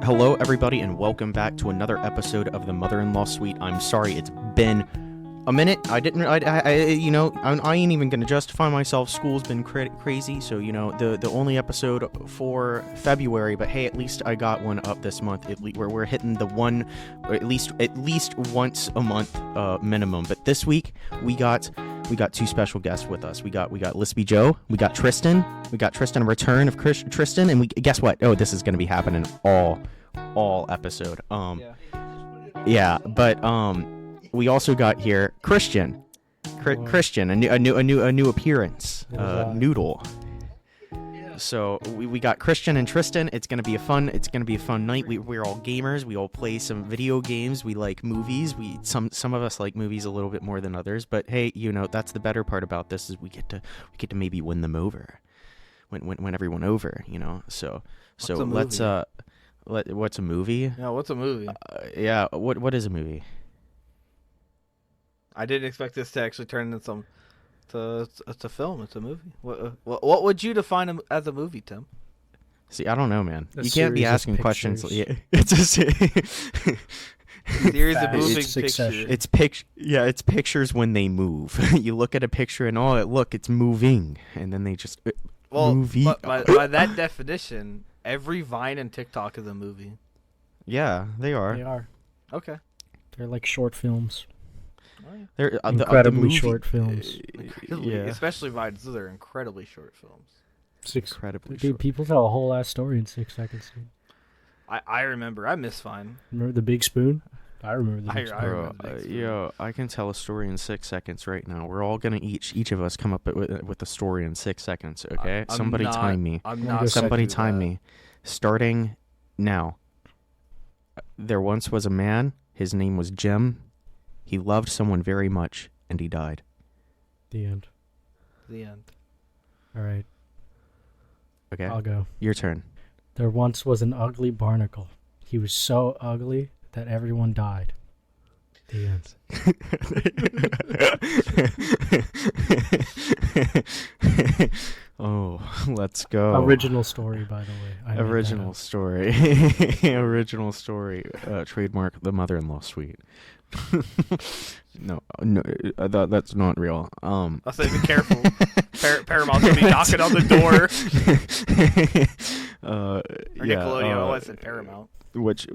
Hello, everybody, and welcome back to another episode of the Mother-in-Law Suite. I'm sorry, it's been a minute. I ain't even gonna justify myself. School's been crazy, so the only episode for February. But hey, at least I got one up this month. We're hitting the one, or at least once a month minimum. But this week we got two special guests with us. We got Lispy Joe. We got Tristan. We got Tristan, a return of Tristan, and we guess what? Oh, this is gonna be happening all episode. We also got here Christian, a new appearance, Noodle. So we got Christian and Tristan. It's gonna be a fun night. We're all gamers. We all play some video games. We like movies. Some of us like movies a little bit more than others. But hey, that's the better part about this is we get to maybe win them over, win everyone over. So let's what's a movie? Yeah, what's a movie? What is a movie? I didn't expect this to actually turn into some. It's a film. It's a movie. What would you define as a movie, Tim? See, I don't know, man. You can't be asking questions. Yeah, it's a series of moving pictures. It's pictures when they move. You look at a picture and it's moving, and then they just movie. But by that definition, every Vine and TikTok is a movie. Yeah, they are. They are. Okay. They're like short films. They're incredibly short films. Especially Vines. Those are incredibly short films. Dude, people tell a whole ass story in 6 seconds. Dude. I remember. I miss Vine. Remember the Big Spoon? I remember the Big Spoon. I can tell a story in 6 seconds right now. We're all gonna each of us come up with a story in 6 seconds. Okay, somebody time me. Somebody time me. Starting now. There once was a man. His name was Jim. He loved someone very much, and he died. The end. All right. Okay. I'll go. Your turn. There once was an ugly barnacle. He was so ugly that everyone died. The end. Oh, let's go. Original story, by the way. Original story. Trademark the Mother-in-Law Suite. No, that's not real. I'll say be careful. Paramount's gonna be knocking on the door. Nickelodeon. I said Paramount. What's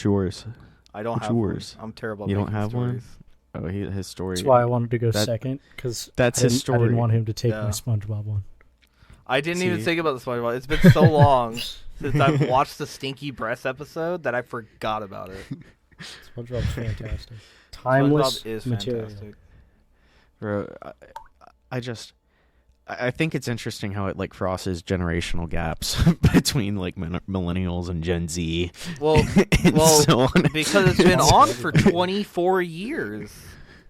yours? I don't have yours. I'm terrible. You don't have stories. One? Oh, his story. That's why I wanted to go second, because that's his story. I didn't want him to take my SpongeBob one. I didn't even think about the SpongeBob. It's been so long since I've watched the Stinky Breath episode that I forgot about it. SpongeBob's fantastic. Timeless SpongeBob is material. Fantastic. Bro, I think it's interesting how it crosses generational gaps between millennials and Gen Z. Well, so because it's been on for 24 years.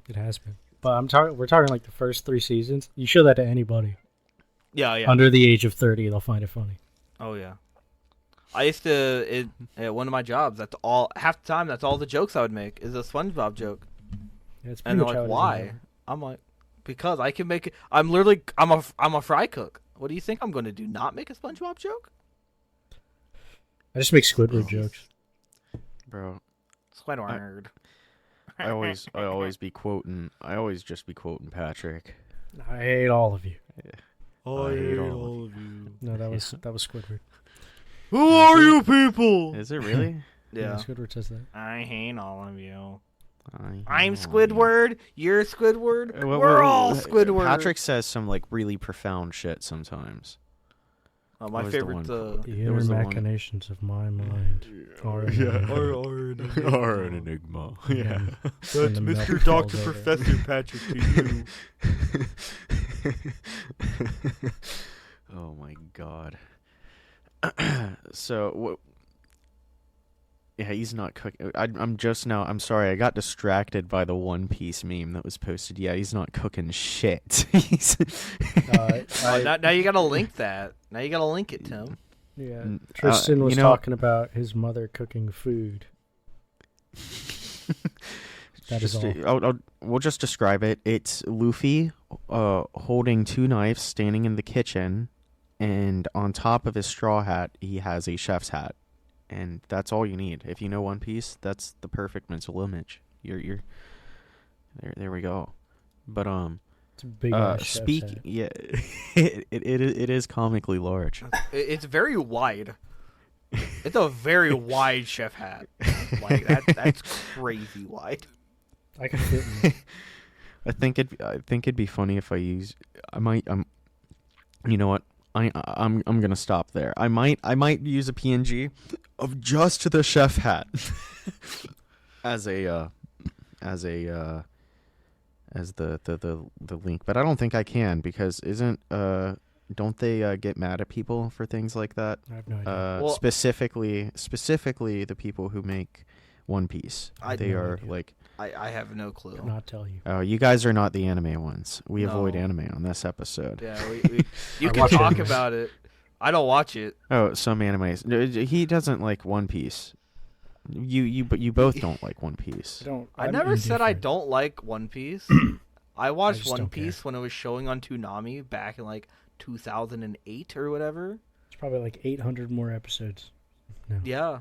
It has been. But we're talking the first 3 seasons. You show that to anybody. Yeah. Under the age of 30, they'll find it funny. Oh yeah. I used to at one of my jobs. Half the time. That's all the jokes I would make is a SpongeBob joke. Yeah, it's and they're like, "Why?" I'm like, "Because I can make it. I'm a fry cook. What do you think I'm going to do? Not make a SpongeBob joke?" I just make Squidward jokes, bro. Squidward. I always just be quoting Patrick. I hate all of you. Yeah. I hate all of you. No, that was Squidward. Who are you people? Is it really? Yeah, Squidward says that. I hate all of you. I'm Squidward. You're Squidward. We're all Squidward. Patrick says some really profound shit sometimes. My favorite. The inner machinations of my mind are an enigma. Yeah. That's Mr. Dr. Professor Patrick to you. Oh my God. So what? Yeah, he's not cooking. I'm sorry. I got distracted by the One Piece meme that was posted. Yeah, he's not cooking shit. Now you gotta link that. Now you gotta link it, Tim. Yeah, Tristan was talking about his mother cooking food. That is all. We'll just describe it. It's Luffy holding 2 knives, standing in the kitchen, and on top of his straw hat, he has a chef's hat. and that's all you need. If you know One Piece, that's the perfect mental image. You're there we go. But It's a big ass chef's head. yeah, it is comically large. It's very wide. It's a very wide chef hat. Like that's crazy wide. I can fit in it. I think it'd be funny if you know what? I'm gonna stop there. I might use a PNG of just the chef hat as the link, but I don't think I can because don't they get mad at people for things like that? I have no idea. Specifically the people who make One Piece. They are idea. like. I have no clue. Could not tell you. Oh, you guys are not the anime ones. We avoid No. anime on this episode. Yeah, you I can watch talk animes. about it. I don't watch it. Oh, some animes. No, he doesn't like One Piece. But you both don't like One Piece. I I'm never said I indifferent. don't like One Piece. I watched just One don't care. Piece when it was showing on Toonami back in like 2008 or whatever. It's probably like 800 more episodes. No. Yeah.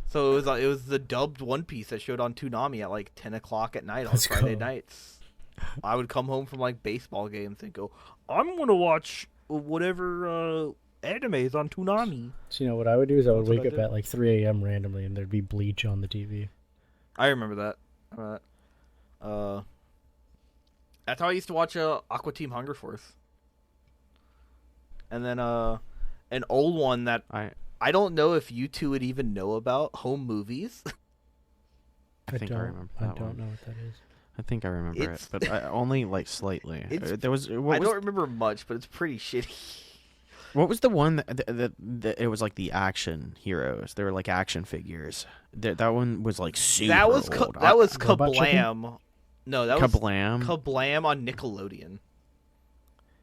So it was the dubbed One Piece that showed on Toonami at like 10 o'clock at night on Let's Friday go. nights. I would come home from like baseball games and go, I'm gonna watch whatever anime is on Toonami. So you know what I would do is I would That's what wake I up do. at like 3 a.m. randomly and there'd be Bleach on the TV. I remember that. That's how I used to watch Aqua Team Hunger Force. And then an old one that I don't know if you two would even know about, Home Movies. I think I remember that I one. don't know what that is. I think I remember It's- it, but only like slightly. It's- There was I what don't remember much, but it's pretty shitty. was the one that it was like the action heroes? They were like action figures. That one was like super That was old. that was Robot Chicken? Kablam. No, that was Kablam. Kablam on Nickelodeon.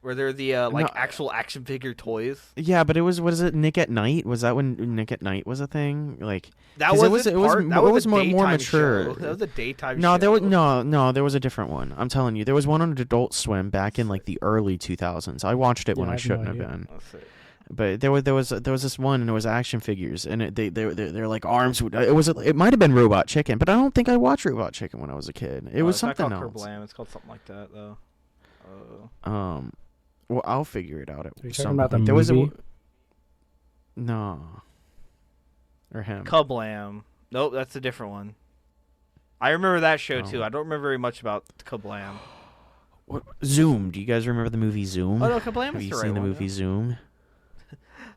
Where they're the actual action figure toys. Yeah, but it was what is it? Nick at Night? Was that when Nick at Night was a thing? Like That 'cause was it was a more daytime mature. show. That was a daytime No, show. there was there was a different one. I'm telling you, there was one on Adult Swim back in like the early 2000s. I watched it when Yeah, I I have no shouldn't have idea. been. Let's see. But there was this one, and it was action figures, and they're like arms. It might have been Robot Chicken, but I don't think I watched Robot Chicken when I was a kid. It was It's not something called else. Kablam. It's called something like that though. Well, I'll figure it out at Are you some talking about the point. There was movie? no, or him. Kablam. Nope, that's a different one. I remember that show too. Oh. I don't remember very much about Kablam. Zoom. Do you guys remember the movie Zoom? Oh no, Kablam Have is you the seen right the one, movie yeah. Zoom?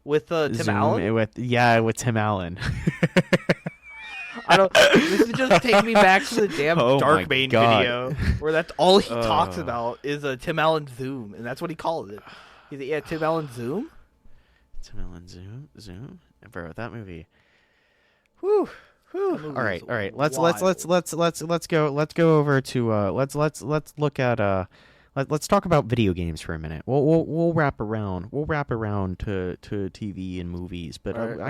With Tim Zoom, Allen. with Tim Allen. I don't. This is just taking me back to the damn Oh my Darkbane God. video where that's all he talks Oh. about is a Tim Allen Zoom, and that's what he called it. He's like, yeah, Tim Allen Zoom. Tim Allen Zoom. Bro, that movie. Whew. All right. Let's go over to let's look at let's talk about video games for a minute. We'll wrap around to TV and movies, but All right,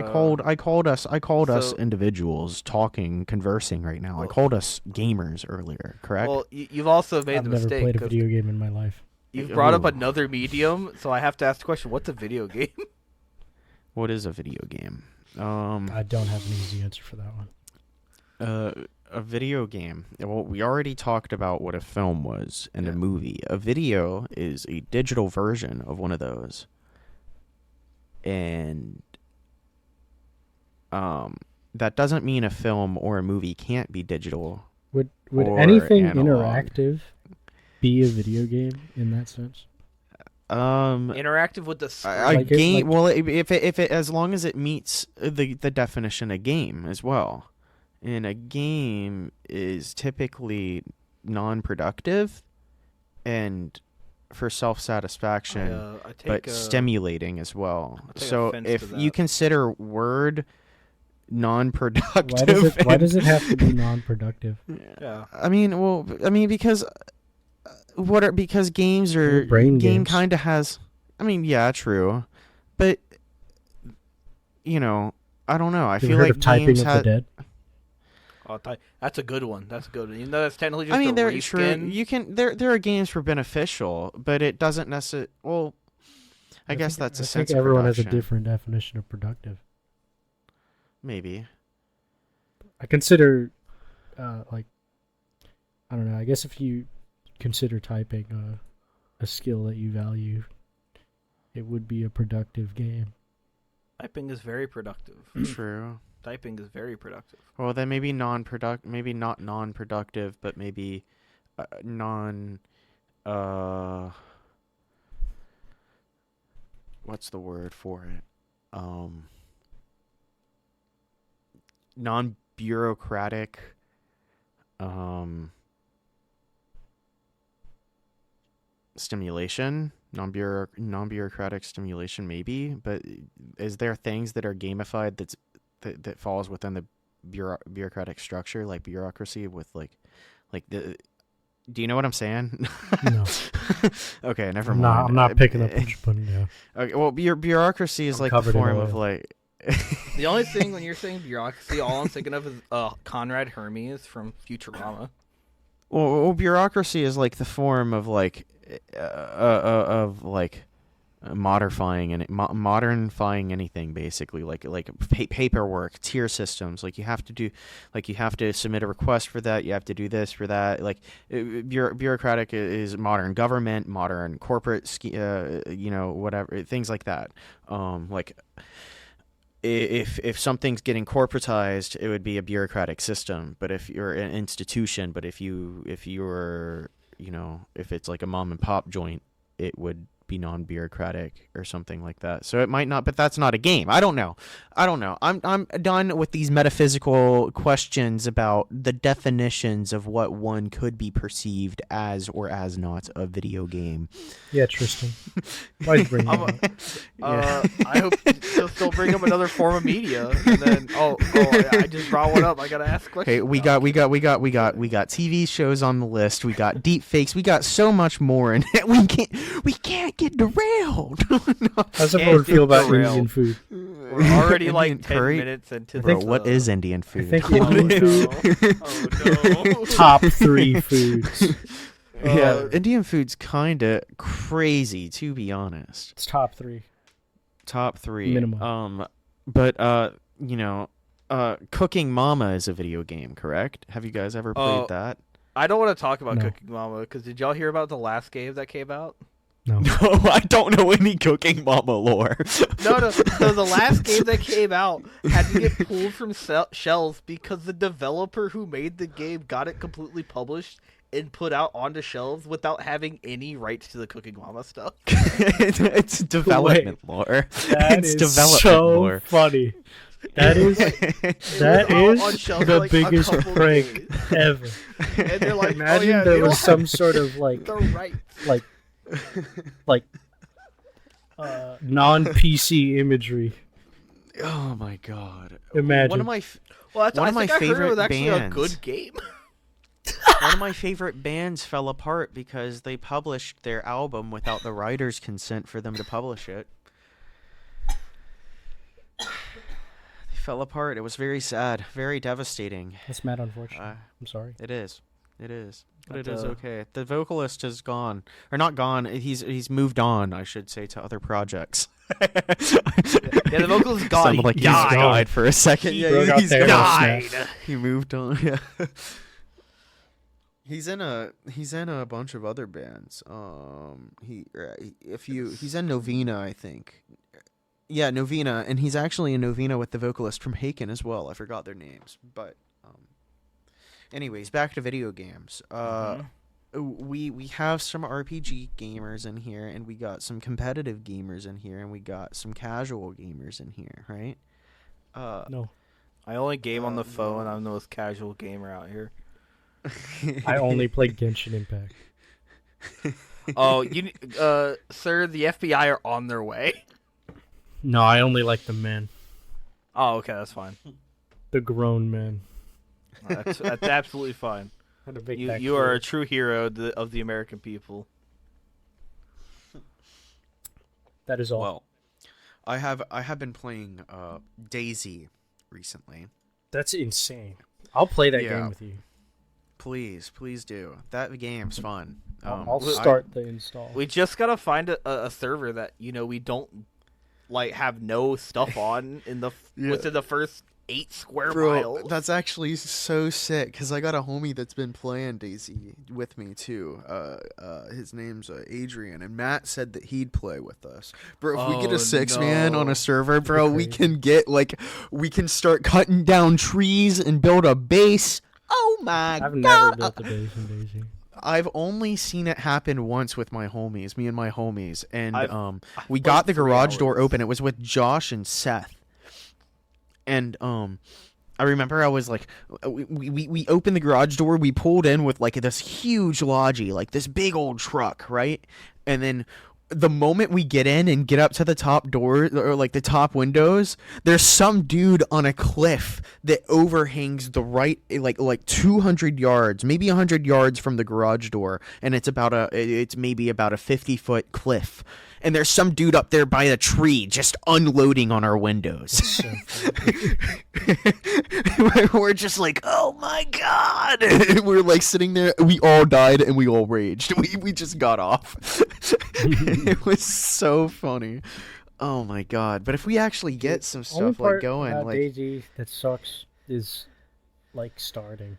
I called us so- individuals conversing right now. I called us gamers earlier, correct? Well, you've also made I've the never mistake. played a 'cause video game in my life. You've brought up Ooh. another medium, so I have to ask the question: what's a video game? What is a video game? I don't have an easy answer for that one. A video game. Well, we already talked about what a film was and a movie. A video is a digital version of one of those. And that doesn't mean a film or a movie can't be digital. Would Or anything analog. interactive be a video game in that sense? Interactive with the screen. A Like it- game. like- Well, if it as long as it meets the definition of game as well. And a game is typically non-productive and for self-satisfaction, I take but stimulating as well. I take So offense to if that. you consider Word non-productive, Why does it have to be non-productive? Yeah. Because because games are Brain game games. kind of has. I mean, yeah, true, but I don't know. I Have you feel heard like of Typing games of the had. Dead? That's a good one. That's a good one. Even though that's technically just I mean, a they're true. reskin. You can there are games for beneficial, but it doesn't necessarily. Well, I guess think- that's a I sense think of everyone has a production. different definition of productive. maybe. I consider, like, I don't know. I guess if you consider typing a skill that you value, it would be a productive game. Typing is very productive. True. Typing is very productive. Well, then maybe maybe not non-productive, but maybe non. What's the word for it? Non-bureaucratic. Stimulation, non-bureaucratic stimulation, maybe. But is there things that are gamified that falls within the bureaucratic structure, like bureaucracy, with like the? Do you know what I'm saying? No. Okay, never I'm mind. not picking up what you're putting down. Okay, well, bureaucracy is I'm like the covered in form of oil. like. The only thing when you're saying bureaucracy, all I'm thinking of is Conrad Hermes from Futurama. Well, bureaucracy is like the form of like, modernifying anything, basically, like paperwork, tier systems. Like you have to submit a request for that. You have to do this for that. Like bureaucratic is modern government, modern corporate, whatever, things like that. Like. If something's getting corporatized, it would be a bureaucratic system. But if you're an institution, if it's like a mom and pop joint, it would be non-bureaucratic or something like that. So it might not, but that's not a game. I don't know. I'm done with these metaphysical questions about the definitions of what one could be perceived as or as not a video game. Yeah, Tristan. Why'd you bring that up? I hope you'll still bring up another form of media, and then I just brought one up. I gotta ask questions. Okay, we got TV shows on the list. We got deep fakes. We got so much more, and we can't get derailed. How's everyone feel about derailed. Indian food? We're already Indian like 10 curry? minutes into Bro, this. what is Indian food? think Oh Indian no! Oh no! Top 3 foods. Yeah, Indian food's kind of crazy, to be honest. It's top 3. Top 3. Minimum. But Cooking Mama is a video game, correct? Have you guys ever played that? I don't want to talk about No. Cooking Mama because did y'all hear about the last game that came out? No. No, I don't know any Cooking Mama lore. No. So the last game that came out had to get pulled from shelves because the developer who made the game got it completely published and put out onto shelves without having any rights to the Cooking Mama stuff. It's development lore. That It's is development so lore. funny. That is It was on shelves the for, like, a biggest couple prank days. ever. And they're like, Imagine oh, yeah, there they was don't some have sort of like the rights. non-PC imagery. Oh my god! Imagine. One of my Well, that's, One I of my think I heard it favorite was actually a bands. good game. one of my favorite bands fell apart because they published their album without the writer's consent for them to publish it. They fell apart. It was very sad, very devastating. That's mad unfortunate. I'm sorry. It is. But But, it is okay. The vocalist is gone, or not gone. He's moved on, I should say, to other projects. Yeah, the vocal's gone. Sounded He like he died. died for a second. He broke out he's there. gone. died. He moved on. Yeah. He's in a bunch of other bands. He's in Novena, I think. Yeah, Novena, and he's actually in Novena with the vocalist from Haken as well. I forgot their names, but anyways, back to video games. We have some RPG gamers in here, and we got some competitive gamers in here, and we got some casual gamers in here, right? No. I only game on the phone. I'm the most casual gamer out here. I only play Genshin Impact. Oh, sir, the FBI are on their way. No, I only like the men. Oh, okay, that's fine. The grown men. That's absolutely fine. Had to make You that are clear. a true hero of the American people. That is all. Well, I have been playing Daisy recently. That's insane. I'll play that Yeah. game with you. Please do. That game's fun. I'll start the install. We just gotta find a server that we don't like have no stuff on in the Yeah. within the first 8 square Bro, miles. that's actually so sick because I got a homie that's been playing Daisy with me too. His name's Adrian, and Matt said that he'd play with us. Bro, if we get a 6-man on no. a server, bro, we Crazy. we can start cutting down trees and build a base. Oh my I've god! never built a base in Daisy. I've only seen it happen once with my homies, me and my homies, and I've we played got the 3 garage door hours. open. It was with Josh and Seth, and I remember I was like, we opened the garage door, we pulled in with like this huge Logi, like this big old truck, right, and then the moment we get in and get up to the top door or like the top windows, there's some dude on a cliff that overhangs the right like 200 yards, maybe 100 yards from the garage door, and it's maybe about a 50-foot cliff. And there's some dude up there by a tree just unloading on our windows. So We're just like, oh my god! We're like sitting there. We all died and we all raged. We just got off. It was so funny. Oh my god! But if we actually get some only stuff like part going, about like Daisy that sucks is like starting.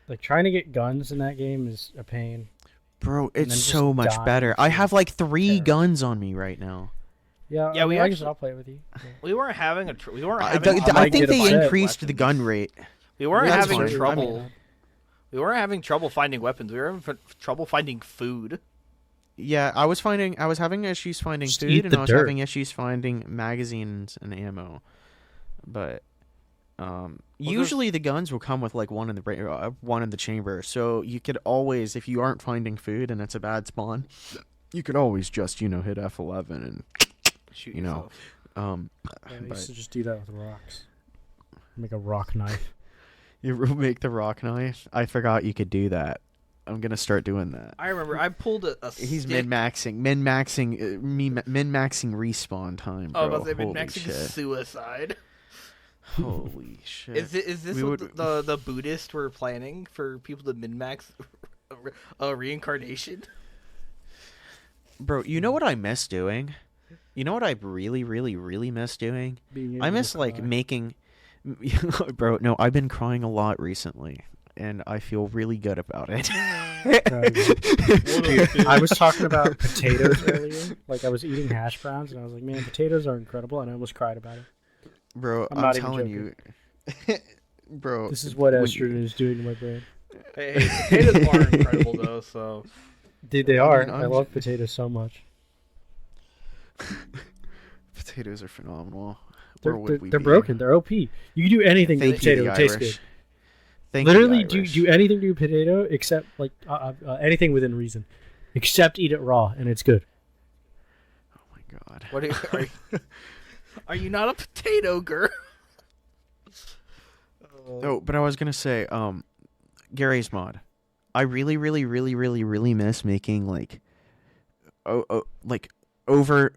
Like trying to get guns in that game is a pain. bro, then it's just so much dying better. I is have like 3 terrible. guns on me right now. Yeah, Yeah, I we mean, I guess actually- I'll play with you. Yeah. We weren't having a we weren't I, having I might think get a they set. increased the gun rate. we weren't That's having fine. trouble. We weren't having trouble finding weapons. We were having trouble finding food. Yeah, I was having issues finding Just food, eat and the I was dirt. having issues finding magazines and ammo. But usually the guns will come with like one in the chamber, so you could always, if you aren't finding food and it's a bad spawn, you could always just hit F11 and Shoot You know, yourself. Yeah, I but used to just do that with rocks. Make a rock knife. you make the rock knife. I forgot you could do that. I'm gonna start doing that. I remember I pulled a He's stick. min-maxing respawn time, bro. Oh, I was Holy min-maxing shit. suicide. Holy shit. Is this We what would- the Buddhists were planning for people to min-max reincarnation? Bro, you know what I miss doing? You know what I really, really, really miss doing? Being I able to miss like cry. making bro, no, I've been crying a lot recently and I feel really good about it. Dude, I was talking about potatoes earlier. Like I was eating hash browns, and I was like, "Man, potatoes are incredible," and I almost cried about it. Bro, I'm I'm not even telling you. Bro, This is what when estrogen is doing to my brain. Hey, potatoes are incredible though. So Dude, they I are. mean, I I'm love potatoes so much. potatoes are phenomenal. They're, Where would we they're be? broken. They're OP. You can do anything to a Thank you, potato. the It tastes Irish. good. Thank Literally, you, do Irish. anything to a potato except like anything within reason, except eat it raw, and it's good. Oh my god. what are you not a potato girl? Oh, but I was gonna say, Gary's mod. I really, really, really, really, really miss making like, over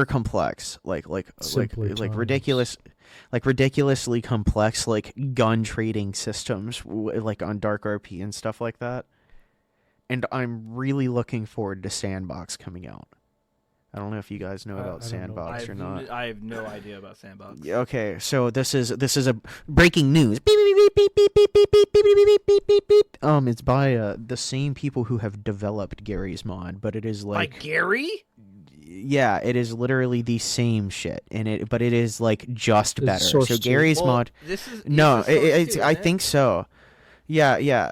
complex, Simply like times. ridiculously complex like gun trading systems, like on Dark RP and stuff like that. And I'm really looking forward to Sandbox coming out. I don't know if you guys know I about don't know. Sandbox or not. I have no idea about Sandbox. Yeah, okay, so this is a breaking news. Beep, beep, beep, beep, beep, beep, beep, beep, beep, beep, beep, beep, beep. It's by the same people who have developed Gary's mod, but it is Like like Gary? yeah, it is literally the same shit but it is like just It's better. Source So 2. Gary's Well, mod This is no, this is Source it's 2, I isn't it? think so. Yeah.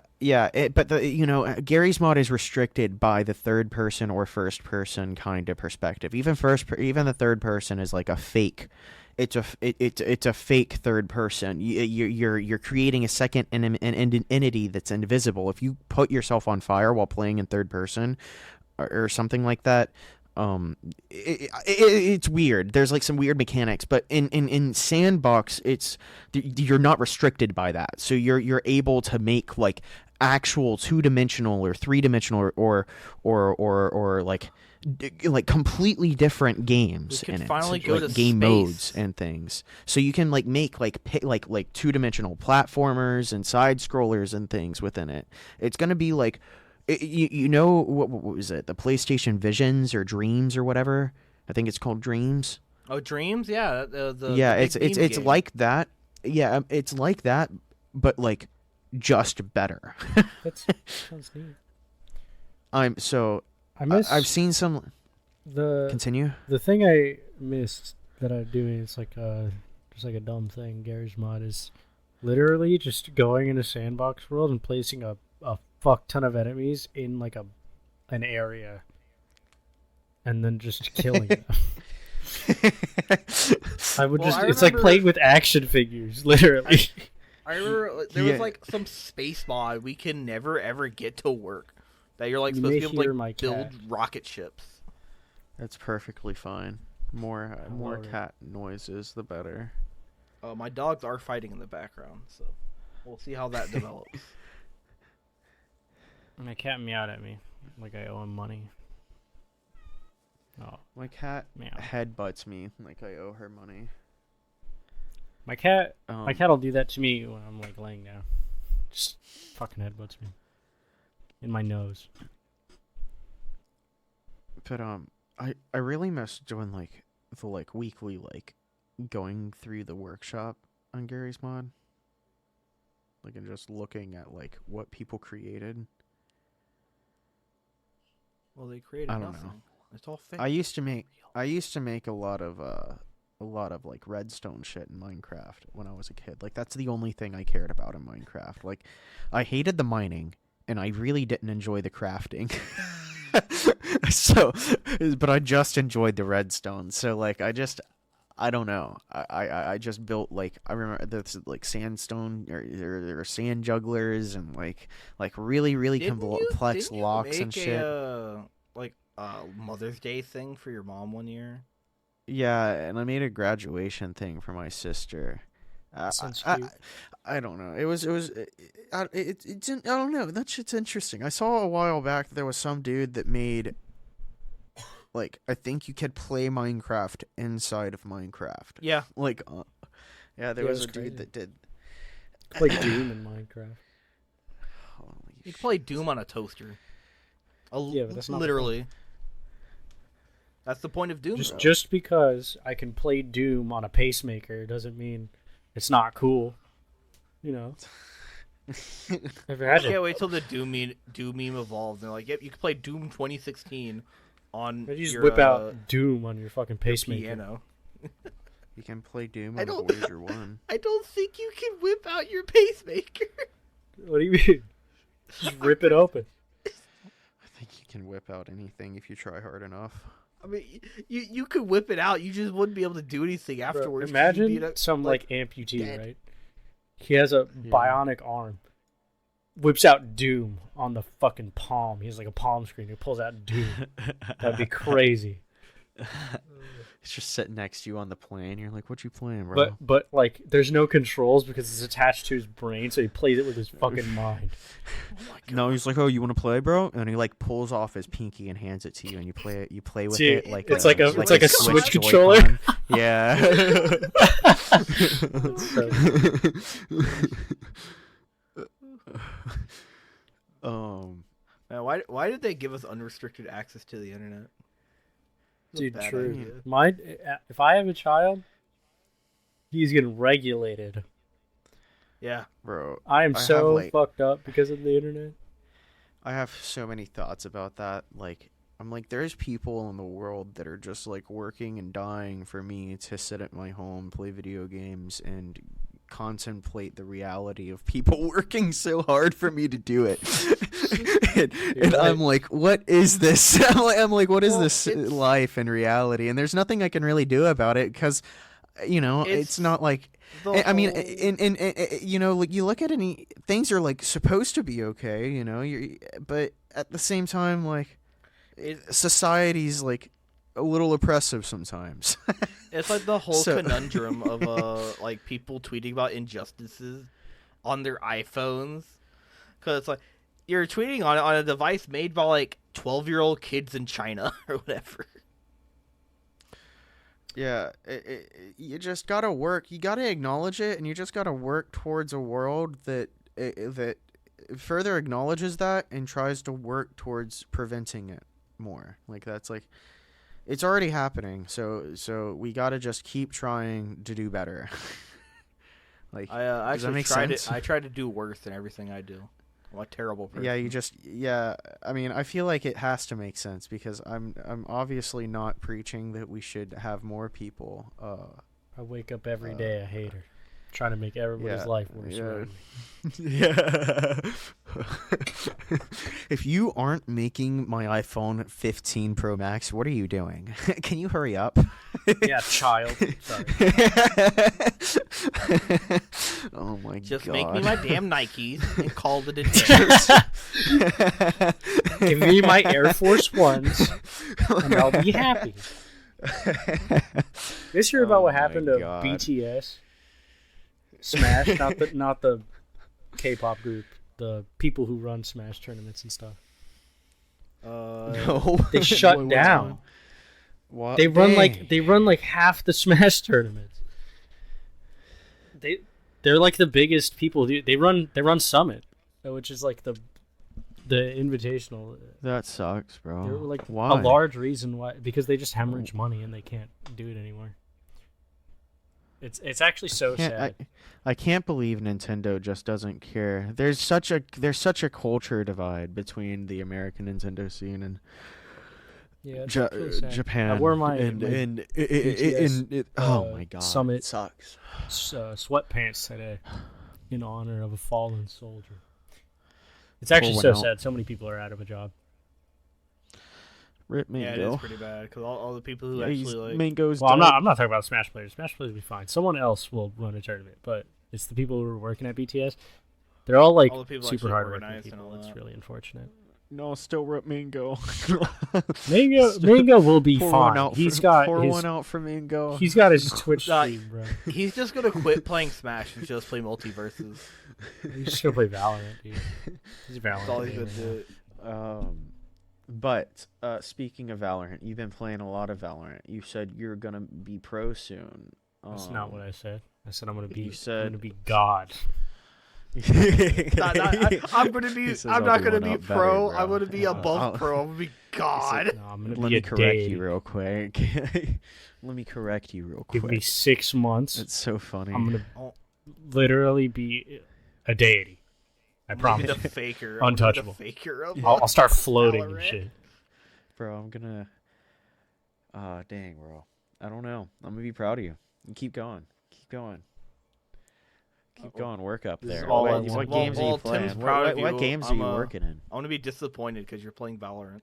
But Gary's mod is restricted by the third person or first person kind of perspective. Even the third person is like a fake. It's a fake third person. You're creating a second an entity that's invisible. If you put yourself on fire while playing in third person or something like that. It's weird. There's like some weird mechanics, but in Sandbox, you're not restricted by that. So you're able to make like actual 2-dimensional or 3-dimensional or like completely different games We in can it. finally go like to game space. modes and things. So you can like make like 2-dimensional platformers and side scrollers and things within it. It's gonna be like. You know what was it? The PlayStation Visions or Dreams or whatever? I think it's called Dreams. Oh, Dreams, yeah, Yeah, the big meme it's game. like that. Yeah, it's like that, but like just better. That's sounds neat. I'm so I miss I've seen some. the Continue. the thing I missed that I'm doing. It's like just like a dumb thing. Gary's mod is literally just going in a sandbox world and placing a fuck ton of enemies in like an area, and then just killing them. I would Well, just. I It's like remember- playing with action figures, literally. I remember there Yeah. was like some space mod we can never ever get to work. That you're like You supposed may to be able hear to my like build cat. rocket ships. That's perfectly fine. More love it. cat noises, the better. My dogs are fighting in the background, so we'll see how that develops. My cat meowed at me like I owe him money. Oh, My cat meow. headbutts me like I owe her money. My cat Um, My cat'll do that to me when I'm like laying down. Just fucking headbutts me in my nose. But I really miss doing like the like weekly like going through the workshop on Gary's mod. Like and just looking at like what people created. Well, they created I don't nothing. know. It's all fake. I used to make a lot of like redstone shit in Minecraft when I was a kid. Like that's the only thing I cared about in Minecraft. Like I hated the mining and I really didn't enjoy the crafting. So but I just enjoyed the redstone. So like I don't know. I just built like I remember there's like sandstone or sand jugglers and like really complex didn't you locks and make shit. Like Mother's Day thing for your mom one year? Yeah, and I made a graduation thing for my sister. Sounds I, cute. I don't know. I don't know. That shit's interesting. I saw a while back that there was some dude that made, like, I think you could play Minecraft inside of Minecraft. Yeah. Like, yeah, there Yeah, was that's a dude crazy. that did. Play Doom in Minecraft. Holy You can play Doom on a toaster. Yeah, but that's not the literally. That's the point of Doom. bro. Just because I can play Doom on a pacemaker doesn't mean it's not cool. You know. I Imagine. can't wait till the Doom meme evolves. They're like, yep, you can play Doom 2016 on You just your, whip out Doom on your fucking pacemaker. piano. You can play Doom I on don't- Voyager 1. I don't think you can whip out your pacemaker. What do you mean? Just rip it open. I think you can whip out anything if you try hard enough. I mean, you could whip it out. You just wouldn't be able to do anything Bro, afterwards. 'cause you'd imagine be, some like amputee, dead. right? He has a bionic arm. Whips out Doom on the fucking palm. He has like a palm screen. He pulls out Doom. That'd be crazy. It's just sitting next to you on the plane. You're like, what you playing, bro? But like, there's no controls because it's attached to his brain, so he plays it with his fucking mind. Oh my God. No, he's like, oh, you want to play, bro? And he like pulls off his pinky and hands it to you, and you play it. You play with See, it like it's like a Switch Switch controller. Joy-Con. Yeah. Man, why did they give us unrestricted access to the internet? It's a Dude, bad true. idea. Mine. If I have a child, he's getting regulated. Yeah. Bro, I am I so have, like- fucked up because of the internet. I have so many thoughts about that. Like, I'm like, there's people in the world that are just like working and dying for me to sit at my home, play video games, and contemplate the reality of people working so hard for me to do it. and right. I'm like, what is this? I'm like, what is Well, this it's- life and reality? And there's nothing I can really do about it because, you know, it's not like. I mean, you know, like you look at any things are like supposed to be okay, you know, but at the same time, like society's like a little oppressive sometimes. it's like the whole So- conundrum of like people tweeting about injustices on their iPhones, because it's like you're tweeting on a device made by like 12-year-old kids in China or whatever. Yeah, you just gotta work. You gotta acknowledge it, and you just gotta work towards a world that that further acknowledges that and tries to work towards preventing it more. Like that's like It's already happening. So we gotta just keep trying to do better. Like, I does that actually make tried sense? I try to do worse in everything I do. I'm a terrible person. Yeah. I mean, I feel like it has to make sense because I'm obviously not preaching that we should have more people. I wake up every day a hater, trying to make everybody's life worse. Yeah. around me. Yeah. If you aren't making my iPhone 15 Pro Max, what are you doing? Can you hurry up? Yeah, child. Sorry. Oh my god. Just make me my damn Nikes and call it a day. Give me my Air Force Ones, and I'll be happy. This hear about what happened to BTS? Smash, not the K-pop group, the people who run Smash tournaments and stuff. No. They shut down. What? They run like half the Smash tournaments. They're like the biggest people. They run Summit, which is like the invitational. That sucks, bro. They're like why? a large reason why, because they just hemorrhage money and they can't do it anymore. It's actually so sad. I can't believe Nintendo just doesn't care. There's such a culture divide between the American Nintendo scene and Japan. I wore my oh my god, Summit it sucks. Sweatpants today in honor of a fallen soldier. It's actually so sad. So many people are out of a job. Rip Mango. Yeah, it is pretty bad because all the people who actually like. Mango's Well, I'm not talking about Smash players. Smash players will be fine. Someone else will run a tournament, but it's the people who are working at BTS. They're all like super hard working people. It's really unfortunate. No, still Rip Mango. Mango will be fine. Pour one out for Mango. He's got his Twitch stream, bro. He's just gonna quit playing Smash and just play multiverses. He's just gonna play Valorant, dude. He's Valorant. That's all he's gonna do. But speaking of Valorant, you've been playing a lot of Valorant. You said you're gonna be pro soon. That's not what I said. I said I'm gonna be God. I'm not gonna be pro. I'm gonna be above pro. I'm gonna be God. No, I'm gonna Let be me correct you real quick. Let me correct you real quick. Give me 6 months. It's so funny. I'm gonna literally be a deity. I promise. The faker. Untouchable. The faker of I'll start floating Valorant. and shit. Bro, I'm gonna. Dang, bro. I don't know. I'm gonna be proud of you. And keep going. Keep going. Keep going. Work up there. What games are you playing? What games are you working in? I want to be disappointed because you're playing Valorant.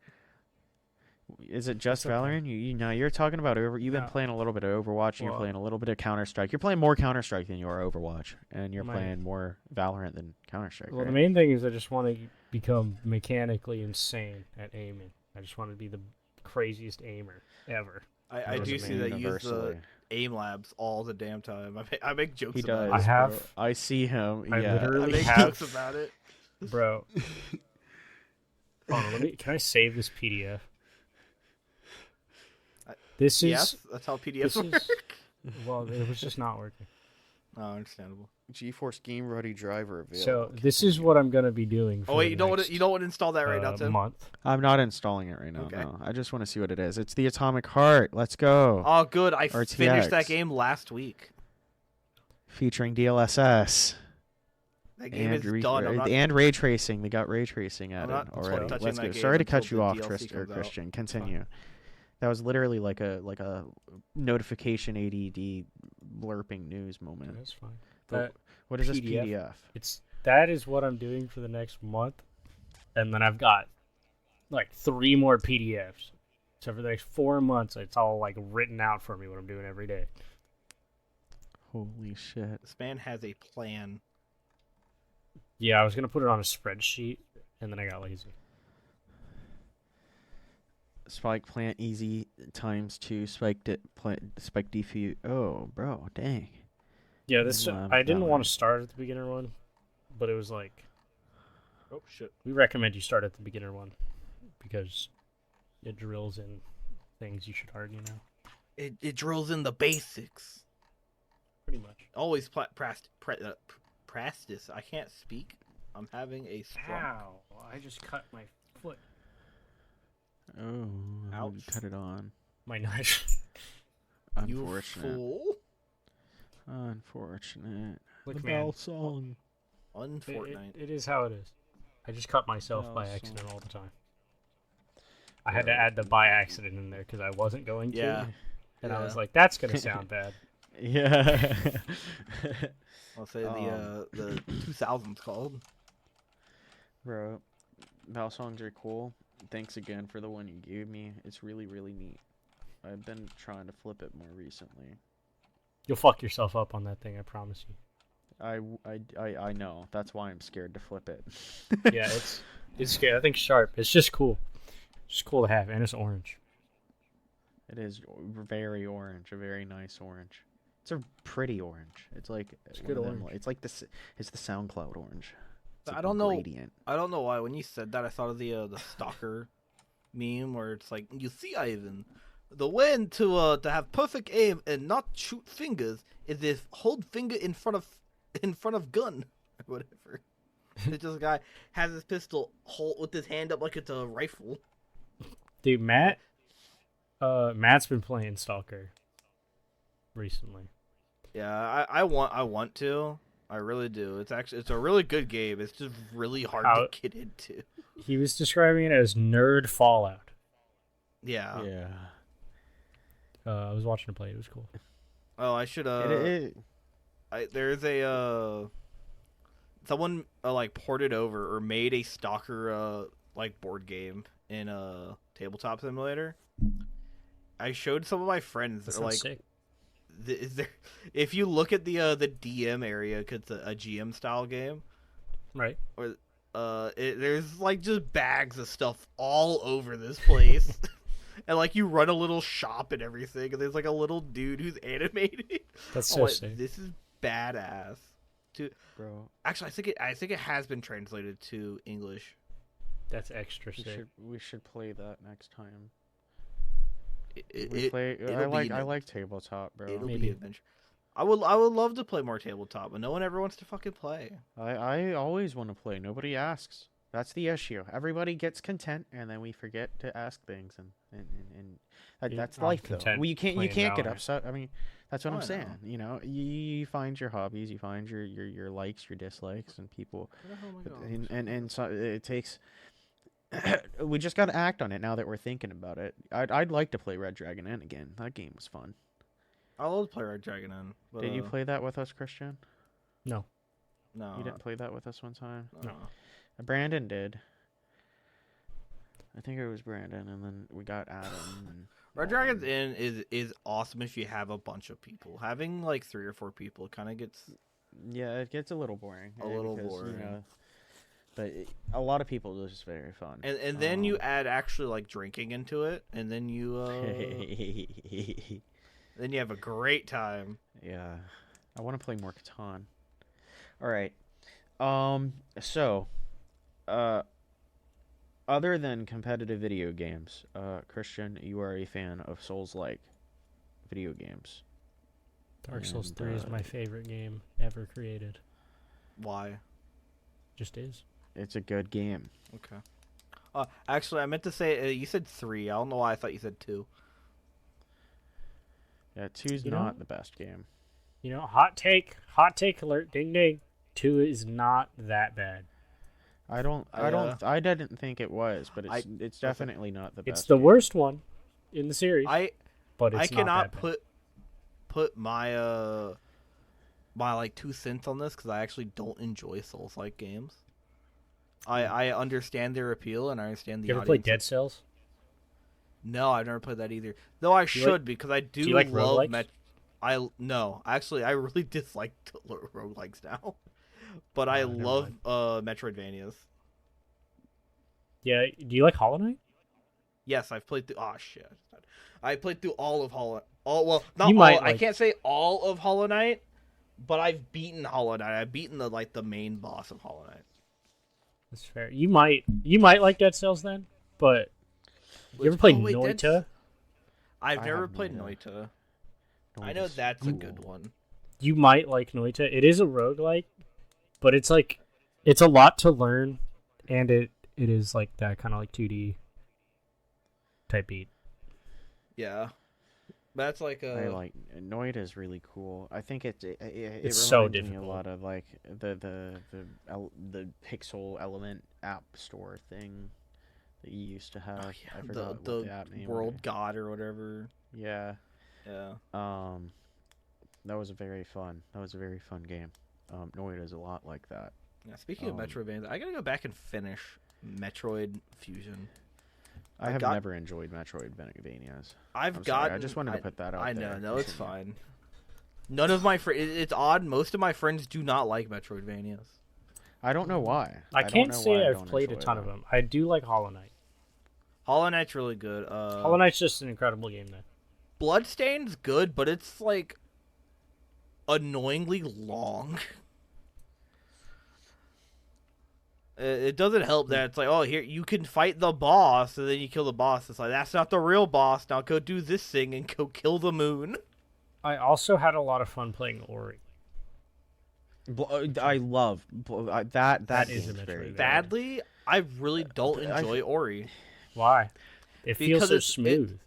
Is it just Valorant? You're talking about You've been playing a little bit of Overwatch, and you're playing a little bit of Counter-Strike. You're playing more Counter-Strike than you are Overwatch, and you're playing more Valorant than Counter-Strike. Well, right? the main thing is I just want to become mechanically insane at aiming. I just want to be the craziest aimer ever. I do see that you use the aim labs all the damn time. I make jokes He about does, it. I bro. I see him. I Yeah. literally I make have, jokes about it. bro. Hold on, can I save this PDF? This is Yes, that's how PDFs work. Well, it was just not working. Oh, understandable. GeForce Game Ready driver available. So this is what I'm gonna be doing. For You don't want to install that right now, Tim? Month. I'm not installing it right now. Okay. No. I just want to see what it is. It's the Atomic Heart. Let's go. Oh, good. I RTX. finished that game last week. Featuring DLSS. That game is done. And ray tracing. They got ray tracing added not already. touching Let's that go. game Sorry to until cut you the off, DLC Tristan or comes out. Christian. Continue. That was literally like a notification ADD blurping news moment. That's fine. But what is this PDF? That is what I'm doing for the next month, and then I've got like 3 more PDFs. So for the next 4 months, it's all like written out for me what I'm doing every day. Holy shit! This man has a plan. Yeah, I was gonna put it on a spreadsheet, and then I got lazy. Spike plant easy ×2 spike defuse. Oh, bro, dang. Yeah, I didn't want to start at the beginner one, but it was like, Oh shit! we recommend you start at the beginner one because it drills in things you should already know. It drills in the basics. Pretty much. Always practice. I can't speak. I'm having a stroke. Ow! I just cut my foot. Oh, how did you Ouch. cut it on? Might not. You Unfortunate. fool. Unfortunate. Look, the man. Bell song. Unfortnite. It is how it is. I just cut myself Bell by song. accident all the time. I had to add the by accident in there because I wasn't going to. Yeah. And I was Yeah. like, that's going to sound bad. Yeah. I'll say the 2000s called. Bro, Bell songs are cool. Thanks again for the one you gave me. It's really, really neat. I've been trying to flip it more recently. You'll fuck yourself up on that thing, I promise you. I know. That's why I'm scared to flip it. Yeah, it's scary. I think sharp. It's just cool. Just cool to have, and it's orange. It is very orange, a very nice orange. It's a pretty orange. It's like It's one good of them, orange. it's like this. It's the SoundCloud orange. It's I like don't know. gradient. I don't know why. When you said that, I thought of the stalker meme where it's like, you see, Ivan, the way to have perfect aim and not shoot fingers is if hold finger in front of gun or whatever. It's just a guy has his pistol hold with his hand up like it's a rifle. Dude, Matt's been playing Stalker recently. Yeah, I want to. I really do. It's a really good game. It's just really hard to get into. He was describing it as nerd Fallout. Yeah. Yeah. I was watching him play. It was cool. Oh, I should there's a someone like ported over or made a Stalker like board game in a tabletop simulator. I showed some of my friends. That They're like, sounds sick. is there? If you look at the DM area, 'cause it's a GM style game, Right. or there's like just bags of stuff all over this place. And like you run a little shop and everything, and there's like a little dude who's animated. That's I'm so like, sick. this is badass. Bro, Actually, I think it has been translated to English. That's extra sick. we should play that next time. It, I like tabletop, bro. it'll Maybe. be adventure. I would love to play more tabletop, but no one ever wants to fucking play. I always want to play. Nobody asks. That's the issue. Everybody gets content, and then we forget to ask things, and that's I'm life, though. content Well, you can't playing get Valorant. upset. I mean, that's what Oh, I'm I saying. know. You know, you find your hobbies, you find your likes, your dislikes, and people, Where the hell am I going? and so it takes. We just got to act on it now that we're thinking about it. I'd like to play Red Dragon Inn again. That game was fun. I love to play Red Dragon Inn. But, Did you play that with us, Christian? No. No. You didn't play that with us one time. No. Brandon did. I think it was Brandon, and then we got Adam. And Red Dragon's Inn is awesome if you have a bunch of people. Having like 3 or 4 people kind of gets. Yeah, it gets a little boring. A little because, boring. You know, but a lot of people is just very fun. And then you add actually like drinking into it, and then you then you have a great time. Yeah, I want to play more Catan. All right. So, other than competitive video games, Christian, you are a fan of Souls-like video games. Dark Souls And, 3 is my favorite game ever created. Why? Just is. It's a good game. Okay. Actually, I meant to say you said 3. I don't know why I thought you said 2. Yeah, 2's You not know- the best game. You know, hot take alert, ding ding. 2 is not that bad. I didn't think it was, but it's definitely not the best. It's the game. worst one in the series, I but it's I cannot not that bad. put my my like 2 cents on this because I actually don't enjoy Souls-like games. I understand their appeal and I understand the You ever audience. played Dead Cells? No, I've never played that either. Though I should because I do you like love roguelikes? No, actually I really dislike roguelikes now. But I never love Metroidvanias. Yeah. Do you like Hollow Knight? Yes, I've played through. Oh shit! I played through all of Hollow. Well, not You all. might I like- can't say all of Hollow Knight, but I've beaten Hollow Knight. I've beaten the main boss of Hollow Knight. That's fair. You might like Dead Cells then, but you ever played Noita? I've I never have played Noita. Noita. I know Noita's that's a cool. good one. You might like Noita. It is a roguelike, but it's like it's a lot to learn, and it is like that kind of like 2D type beat. Yeah, that's like I like Noid is really cool. I think it It's so reminds me a difficult. lot of like the Pixel Element app store thing that you used to have. I forgot what the app name World was. God or whatever. Yeah. Yeah. That was a very fun game. Noid is a lot like that. Yeah. Speaking of Metroidvania, I gotta go back and finish Metroid Fusion. I have never enjoyed Metroidvanias. Sorry, I just wanted to put that out there. I know, no, it's fine. None of my friends. It's odd. Most of my friends do not like Metroidvanias. I don't know why. I can't say I've played a ton of them. I do like Hollow Knight. Hollow Knight's really good. Hollow Knight's just an incredible game, though. Bloodstained's good, but it's like annoyingly long. It doesn't help that it's like, oh, here you can fight the boss, and then you kill the boss. It's like, that's not the real boss. Now go do this thing and go kill the moon. I also had a lot of fun playing Ori. I love that. That is is a very Metroidvania. good. Sadly, I really don't enjoy Ori. Why? It feels Because so it's- smooth.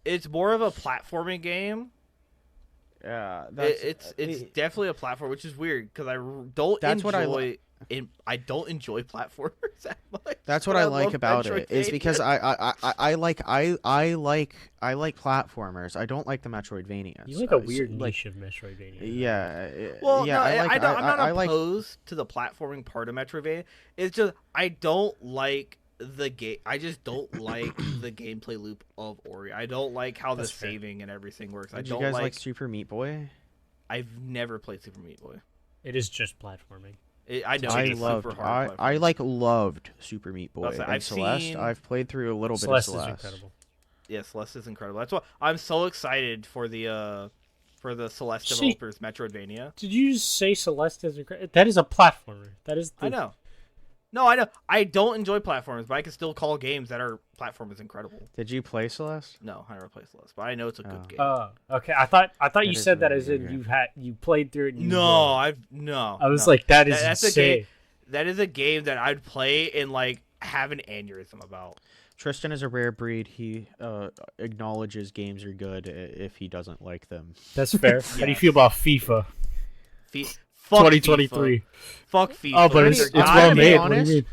It's more of a platforming game. Yeah, It's definitely a platform, which is weird because I don't That's what I don't enjoy platformers that much. That's what but I like love about it is because Metroidvania. I like platformers. I don't like the Metroidvanias. You like a weird niche of Metroidvania. Yeah. Well, yeah. no, I'm not like opposed to the platforming part of Metroidvania. It's just I don't like the game. I just don't like the gameplay loop of Ori. I don't like how That's the fair. saving and everything works. I Did don't you guys like Super Meat Boy? I've never played Super Meat Boy. It is just platforming. I know I it's loved. super hard. I loved Super Meat Boy. Also, And I've Celeste. seen- I've played through a little Celeste bit is of Celeste. incredible. Yeah, Celeste is incredible. That's why I'm so excited for the Celeste See- developers Metroidvania. Did you just say Celeste is incredible? That is a platformer. That is. I know. No, I know. I don't enjoy platformers, but I can still call games that are platformers incredible. Did you play Celeste? No, I never played Celeste, but I know it's a good game. Okay. I thought you is said that really as in good. you played through it. And you No, enjoyed it. no. I was no. like, that is That's a insane. game. That is a game that I'd play and like have an aneurysm about. Tristan is a rare breed. He acknowledges games are good if he doesn't like them. That's fair. How do you Yes. feel about FIFA Fuck 2023? FIFA. Fuck FIFA. Oh, but it's They're well goddamn- made. honest. What do you mean?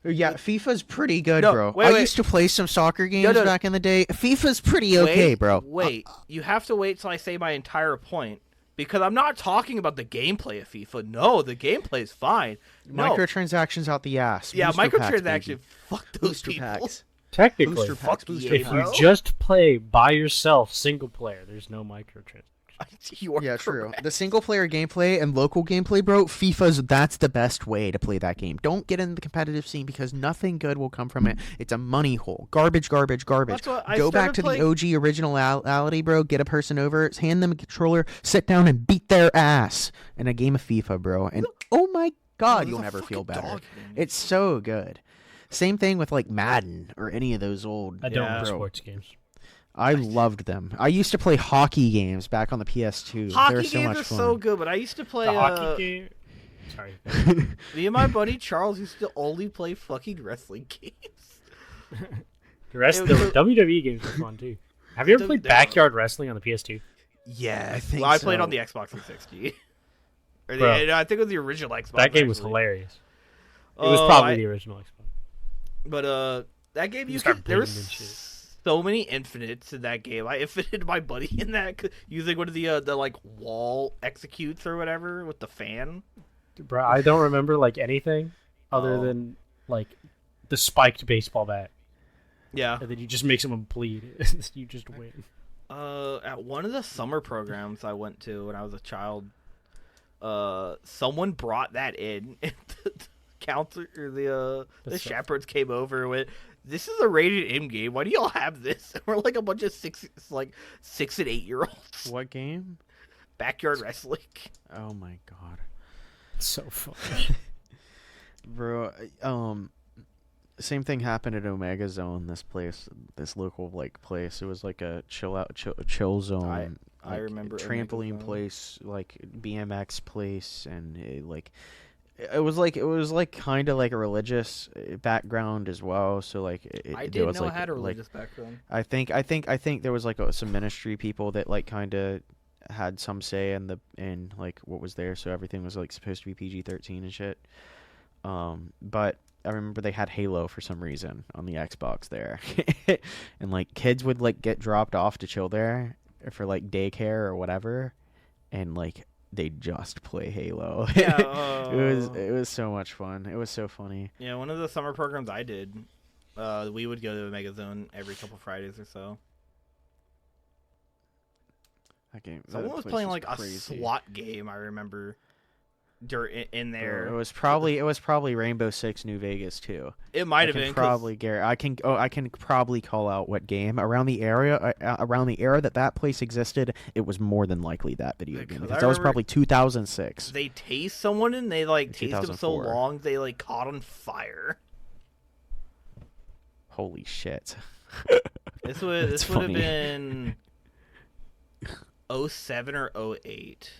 Yeah, FIFA's pretty good, No, bro. wait, I wait. used to play some soccer games no. back in the day. FIFA's pretty okay, Wait, bro. Wait, you have to wait till I say my entire point. Because I'm not talking about the gameplay of FIFA. No, the gameplay is fine. No. Microtransactions out the ass. Yeah, Booster packs, microtransaction. baby. Fuck those Booster people. packs. Technically, Booster packs. Fuck Booster yeah, if packs. you just play by yourself, single player, there's no microtransactions. You are Yeah, true. correct. The single player gameplay and local gameplay, bro, that's the best way to play that game. Don't get in the competitive scene because nothing good will come from it. It's a money hole. Garbage, garbage, garbage. That's what I Go back started to playing- the OG originality, bro. Get a person over, hand them a controller, sit down and beat their ass in a game of FIFA, bro. And oh my god, there's you'll a never feel fucking better. dog in it. It's so good. Same thing with like Madden or any of those old. I don't Yeah. know bro. sports games. I loved them. I used to play hockey games back on the PS2. Hockey they were so games much are fun. so good, but I used to play. The hockey game. Sorry. Me and my buddy Charles used to only play fucking wrestling games. The rest of It the was- WWE games are fun too. Have you ever played backyard wrestling on the PS2? Yeah, I think Well, I played so. on the Xbox 360. Or Bro. I think it was the original Xbox. That game was actually. hilarious. It was probably the original Xbox. But that game You you start could. There was bleeding and shit. so many infinites in that game. I infinited my buddy in that using one of the like wall executes or whatever with the fan. Bro, I don't remember like anything other Oh. than like the spiked baseball bat, Yeah. and then you just make someone bleed. You just win. At one of the summer programs I went to when I was a child, someone brought that in, and the counselor or the That's so- chaperones came over and went, "This is a rated M game. Why do y'all have this?" And we're like a bunch of 6 and 8-year-olds What game? backyard wrestling. Oh my god, So fun. bro. Same thing happened at Omega Zone. This local like place. It was like a chill zone. I like, remember Omega trampoline Zone. place, like BMX place, and like it was like kind of like a religious background as well. So like I there didn't was know like I had a religious background. I think there was like some ministry people that like kind of had some say in like what was there. So everything was like supposed to be PG-13 and shit. But I remember they had Halo for some reason on the Xbox there, and like kids would like get dropped off to chill there for like daycare or whatever, and like they just play Halo. Yeah, It was so much fun. It was so funny. yeah. One of the summer programs I did, we would go to a Mega Zone every couple Fridays or so. That game. Someone that was place playing like crazy. a SWAT game. I remember. In there, It was probably Rainbow Six New Vegas too. it might have been Probably Gary. I can probably call out what game around the era that place existed. It was more than likely that video game Because because I that was remember probably 2006. they tased someone and they like tased them so 2004. long they like caught on fire. Holy shit! This would That's have funny. been 07 or 08.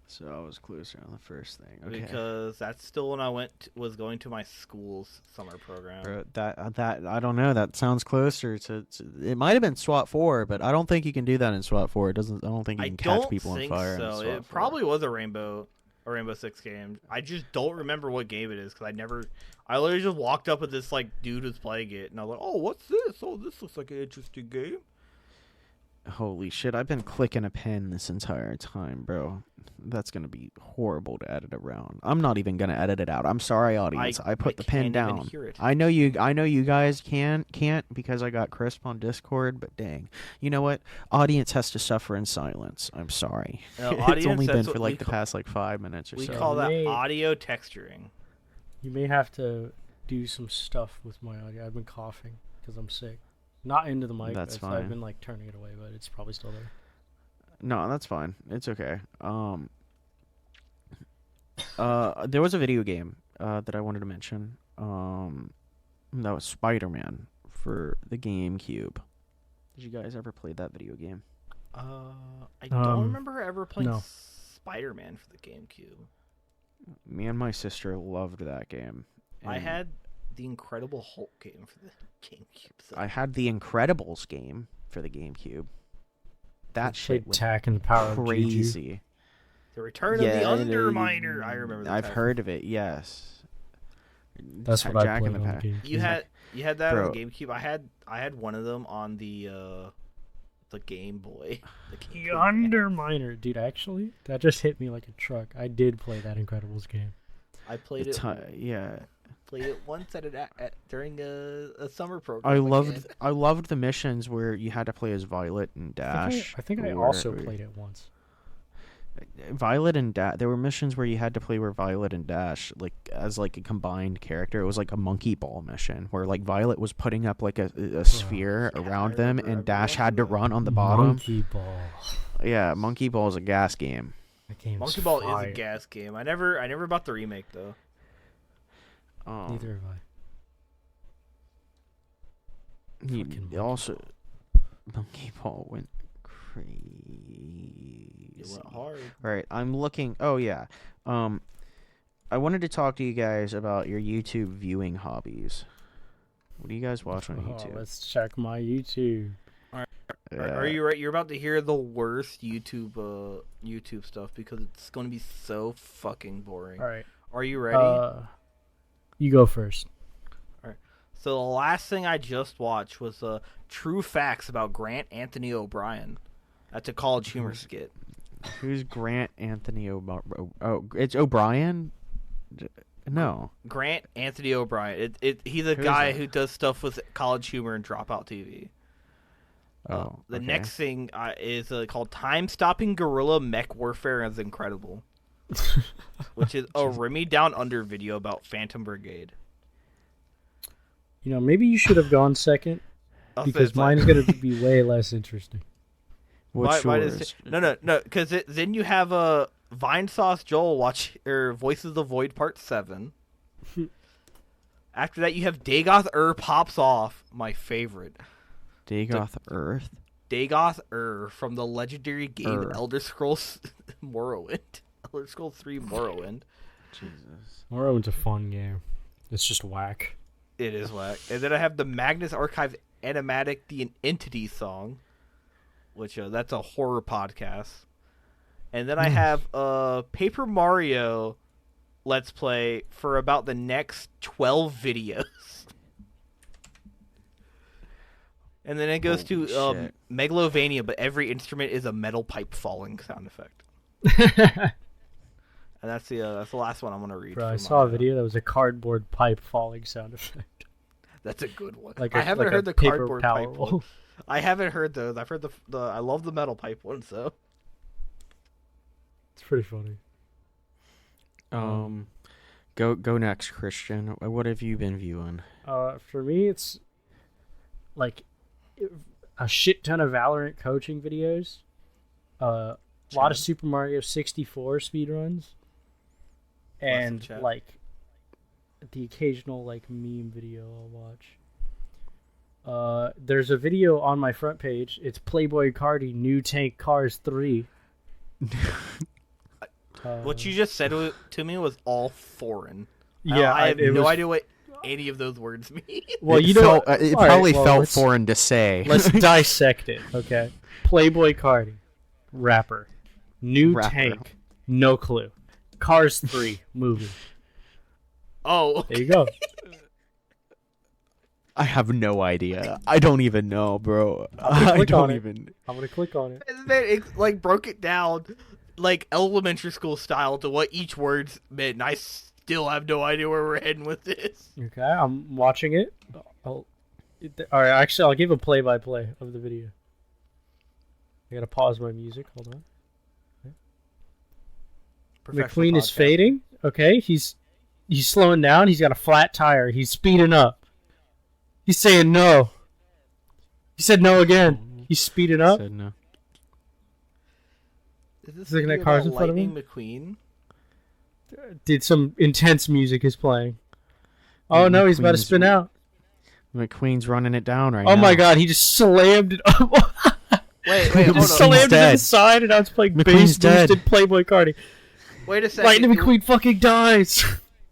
So I was closer on the first thing. Okay. Because that's still when I was going to my school's summer program. Bro, that I don't know. That sounds closer to it might have been SWAT 4, but I don't think you can do that in SWAT 4. It doesn't. I don't think you I can catch don't people on think fire. in so. SWAT It 4. probably was a Rainbow Six game. I just don't remember what game it is because I literally just walked up with this like dude who's playing it, and I was like, "Oh, what's this? Oh, this looks like an interesting game." Holy shit! I've been clicking a pen this entire time, bro. That's gonna be horrible to edit around. I'm not even gonna edit it out. I'm sorry, audience. I put the pen can't even down. hear it. I know you guys can't because I got crisp on Discord, but dang. You know what? Audience has to suffer in silence. I'm sorry. It's Audience, only been that's for what like we the call- past like 5 minutes or We so. call that Hey. audio texturing. You may have to do some stuff with my audio. I've been coughing because I'm sick. Not into the mic. That's I've fine. been like turning it away, but it's probably still there. No, that's fine. It's okay. There was a video game that I wanted to mention. That was Spider-Man for the GameCube. Did you guys ever play that video game? I don't remember ever playing no. Spider-Man for the GameCube. Me and my sister loved that game. I and had the Incredible Hulk game for the GameCube. So. I had the Incredibles game for the GameCube. That shit Played was Tak and the Power of Juju. crazy. The Return of the Underminer. I remember that. I've heard of it. Yes. That's what I Jack played and the on Pa- the GameCube. You had that Bro. on the GameCube. I had one of them on the Game Boy. The Game The Boy. Underminer, dude. Actually, that just hit me like a truck. I did play that Incredibles game. I played The it. yeah. Played it once during a summer program. I again. loved the missions where you had to play as Violet and Dash. I think I or- also played it once. Violet and Dash. There were missions where you had to play where Violet and Dash like as like a combined character. It was like a monkey ball mission where like Violet was putting up like a sphere Yeah, around I them, remember and Dash watching had to that. run on the bottom. Monkey Ball. Yeah, Monkey Ball is a gas game. That game Monkey Ball is fire. a gas game. I never bought the remake though. Neither have I. He Fucking Monkey also Monkey Ball went crazy. It went hard. Right, I'm looking. Oh yeah, I wanted to talk to you guys about your YouTube viewing hobbies. What do you guys watch on YouTube? Let's check my YouTube. Are you right? You're about to hear the worst YouTube stuff because it's going to be so fucking boring. All right. Are you ready? You go first. So the last thing I just watched was True Facts about Grant Anthony O'Brien. That's a College Humor skit. Who's Grant Anthony O'Brien? Oh, it's O'Brien. No. Grant Anthony O'Brien. He's a Who is guy that? who does stuff with College Humor and Dropout TV. Oh. The okay. next thing is called Time Stopping Guerrilla Mech Warfare is Incredible, which is a Remy Down Under video about Phantom Brigade. You know, maybe you should have gone second I'll say because it's like- mine's gonna be way less interesting. What's Why yours? does no, because then you have Vine Sauce Joel watch Voices of the Void Part 7. After that, you have Dagoth Pops Off, my favorite. Dagoth Earth. Dagoth from the legendary game Ur. Elder Scrolls Morrowind. Elder Scrolls 3 Morrowind. Jesus. Morrowind's a fun game. It's just whack. It is whack. And then I have the Magnus Archive Animatic The Entity song, which that's a horror podcast. And then I have Paper Mario Let's Play for about the next 12 videos. And then it goes to Megalovania, but every instrument is a metal pipe falling sound effect. And that's the last one I'm gonna read. Bro, I saw a video that was a cardboard pipe falling sound effect. That's a good one. I haven't heard the cardboard pipe one. I haven't heard those. I've heard the I love the metal pipe one, so it's pretty funny. Go next, Christian. What have you been viewing? For me, it's like a shit ton of Valorant coaching videos. A lot of Super Mario 64 speedruns. And like the occasional like meme video I'll watch. There's a video on my front page. It's Playboy Cardi New Tank Cars 3. What you just said to me was all foreign. Yeah, I have no idea what any of those words mean. Well, it probably felt foreign to say. Let's dissect it, okay? Playboy Cardi, rapper. New Tank, no clue. Cars 3 movie. Oh, there you go. I have no idea. I don't even know, bro. I'm gonna click on it. And then it like broke it down like elementary school style to what each word meant, and I still have no idea where we're heading with this. Okay, I'm watching it. All right, actually, I'll give a play-by-play of the video. I gotta pause my music. Hold on. McQueen is fading. Okay, he's slowing down. He's got a flat tire. He's speeding up. He's saying no. He said no again. He's speeding up. Said no. Is this looking at cars in front of him? McQueen? Did some intense music is playing. Oh no, he's about to spin out. McQueen's running it down right now. Oh my god, he just slammed it up. Wait, he hold just on. slammed it to the side, and now it's playing McQueen's bass-boosted Playboy Cardi. Wait a second. Lightning McQueen fucking dies.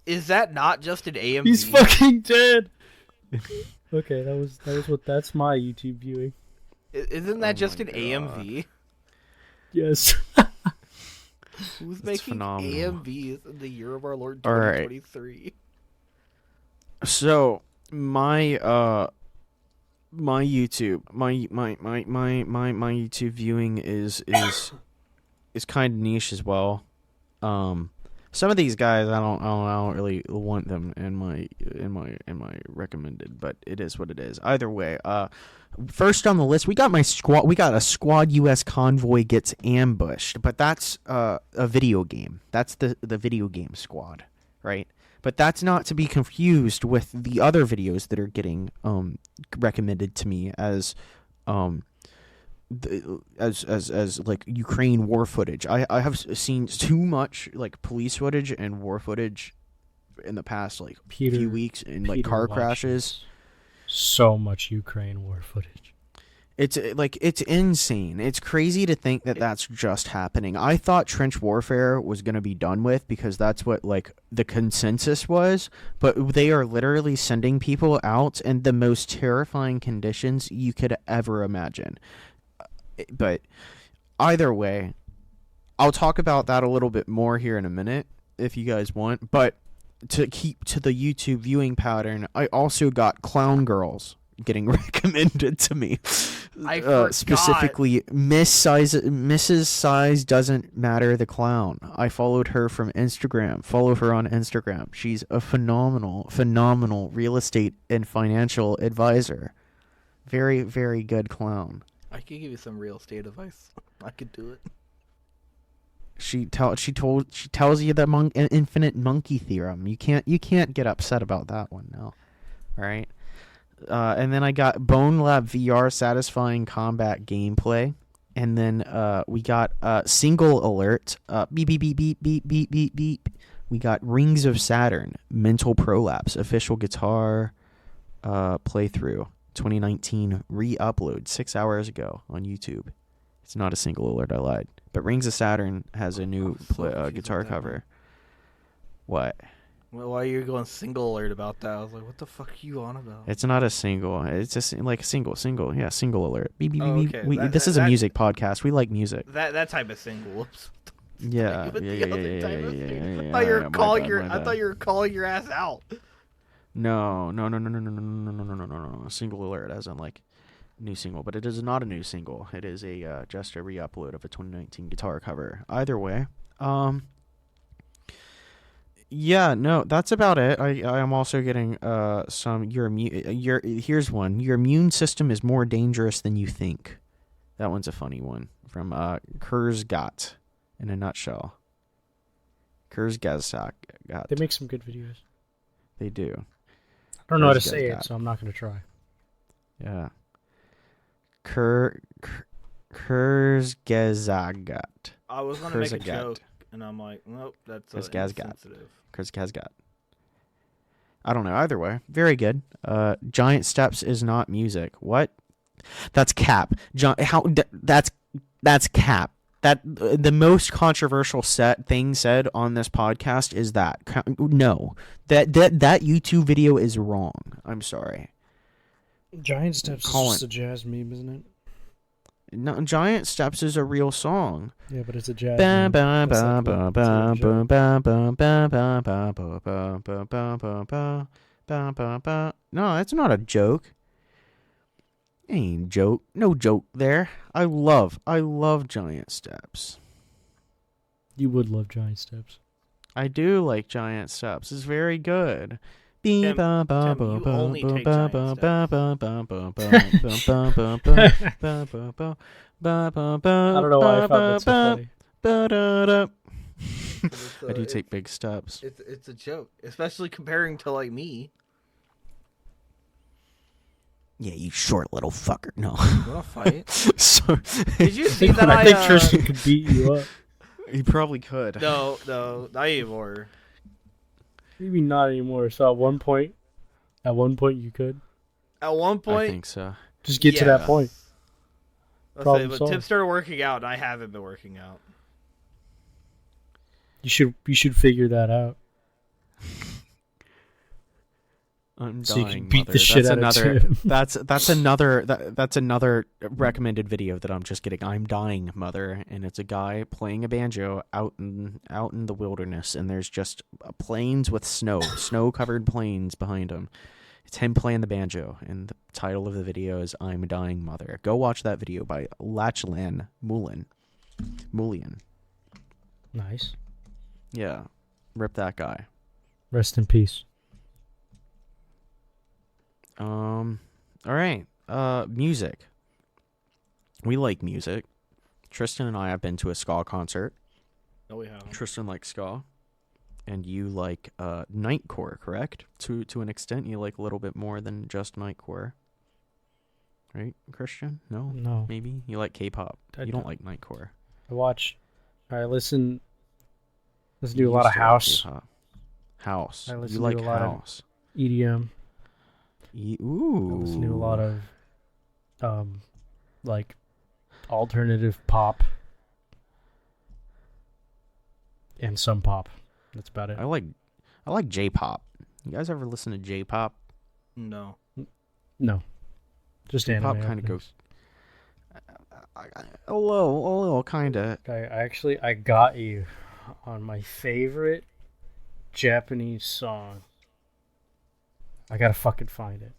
Is that not just an AMV? He's fucking dead. Okay, that's my YouTube viewing. Isn't that just an AMV? Yes. Who's That's making phenomenal. AMVs in the year of our Lord All right. 2023? So my YouTube viewing is kind of niche as well. Some of these guys I don't really want them in my recommended, but it is what it is. Either way, first on the list we got a squad US convoy gets ambushed, but that's a video game. That's the video game squad, right? But that's not to be confused with the other videos that are getting recommended to me as like Ukraine war footage. I have seen too much like police footage and war footage in the past like few weeks in like car crashes. So much Ukraine war footage. It's insane. It's crazy to think that that's just happening. I thought trench warfare was going to be done with because that's what like the consensus was, but they are literally sending people out in the most terrifying conditions you could ever imagine. But either way, I'll talk about that a little bit more here in a minute if you guys want. But to keep to the YouTube viewing pattern, I also got Clown Girls getting recommended to me. I forgot. Specifically, Mrs. Size Doesn't Matter the Clown. I followed her from Instagram. Follow her on Instagram. She's a phenomenal real estate and financial advisor. Very, very good clown. I could give you some real estate advice. I could do it. She tells you the infinite monkey theorem. You can't get upset about that one now. All right. And then I got Bone Lab VR satisfying combat gameplay, and then we got Single Alert beep beep beep beep beep beep beep beep. We got Rings of Saturn mental prolapse official guitar playthrough 2019 re-upload 6 hours ago on YouTube. It's not a Single Alert, I lied. But Rings of Saturn has a new guitar cover. What? Well, why you're going single alert about that? I was like, what the fuck are you on about? It's not a single. It's just like a single. Yeah, single alert. Beep, beep, Oh, beep, beep. okay. This is a music podcast. We like music. That type of single. Whoops. Yeah, With yeah, the yeah, other yeah, type yeah, of yeah, single. yeah, I yeah, thought you were yeah, calling my your. bad, I thought you were calling your ass out. No. Single alert, as in like new single, but it is not a new single. It is a just a re-upload of a 2019 guitar cover. Either way, yeah, no, that's about it. I am also getting some here's one. Your immune system is more dangerous than you think. That one's a funny one from Kurzgat in a nutshell. Kurzgat. They make some good videos. They do. I don't know how to say it, so I'm not going to try. Yeah. Kurzgesagt. I was gonna make a joke, and I'm like, nope, that's insensitive. Kurzgesagt. I don't know. Either way, very good. Giant Steps is not music. What? That's cap. That's cap. That the most controversial thing said on this podcast is that no, that YouTube video is wrong. I'm sorry. Giant Steps is just a jazz meme, isn't it? No, Giant Steps is a real song. Yeah, but it's a jazz meme. No, that's not a joke. Ain't joke. No joke there. I love Giant Steps. You would love Giant Steps. I do like Giant Steps. It's very good. Tim, you only take Giant Steps. I don't know why I found that so funny. I do take big steps. It's a joke, especially comparing to like me. Yeah, you short little fucker. No. You wanna fight? So, Did you see that? I think Tristan could beat you up. He probably could. No, not anymore. Maybe not anymore. So at one point you could. At one point, I think so. Just get to that point. Let's say, but Tim started working out, and I haven't been working out. You should figure that out. I'm so dying, you can beat mother. the shit out of Tim. That's another recommended video that I'm just getting. I'm dying, mother, and it's a guy playing a banjo out in the wilderness, and there's just plains with snow covered plains behind him. It's him playing the banjo, and the title of the video is "I'm Dying, Mother." Go watch that video by Lachlan Mullian. Nice. Yeah, rip that guy. Rest in peace. All right. Music. We like music. Tristan and I have been to a ska concert. No, we haven't. Tristan likes ska, and you like nightcore, correct? To an extent, you like a little bit more than just nightcore, right, Christian? No. Maybe you like K-pop. You don't like nightcore. I listen to a lot of house. House. I listen you like to a lot house. Of EDM. Ooh. I listen to a lot of like alternative pop and some pop. That's about it. I like J-pop. You guys ever listen to J-pop? No. Just J-pop anime. kind of goes a little kind of. I got you on my favorite Japanese song. I gotta fucking find it.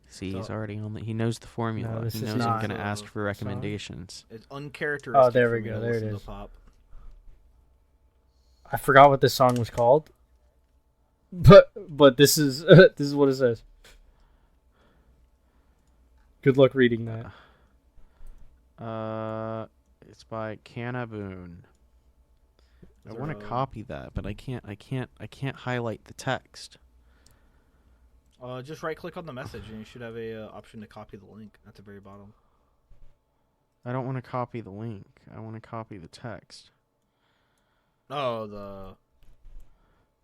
See, he's already on he knows the formula. No, he knows I'm going to ask for recommendations. It's uncharacteristic. Oh, there we for me go. to There it listen to is. Pop. I forgot what this song was called. But this is this is what it says. Good luck reading that. It's by Canaboon. I Is want to there a- copy that, but I can't highlight the text. Just right click on the message and you should have a option to copy the link at the very bottom. I don't want to copy the link. I want to copy the text. Oh,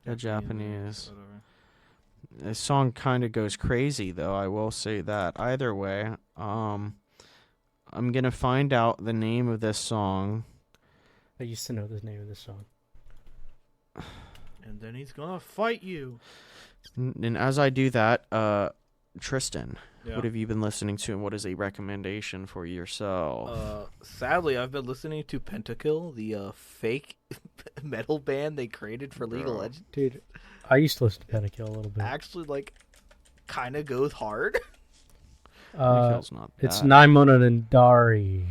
the Japanese. whatever. This song kind of goes crazy, though. I will say that. Either way, I'm gonna find out the name of this song. I used to know the name of this song. And then he's gonna fight you. And as I do that, Tristan, Yeah. what have you been listening to, and what is a recommendation for yourself? Sadly, I've been listening to Pentakill, the fake metal band they created for League of Bro. Legends. Dude, I used to listen to Pentakill a little bit. Actually, like, kind of goes hard. Pentakel's not It's that. Naimona and Dari.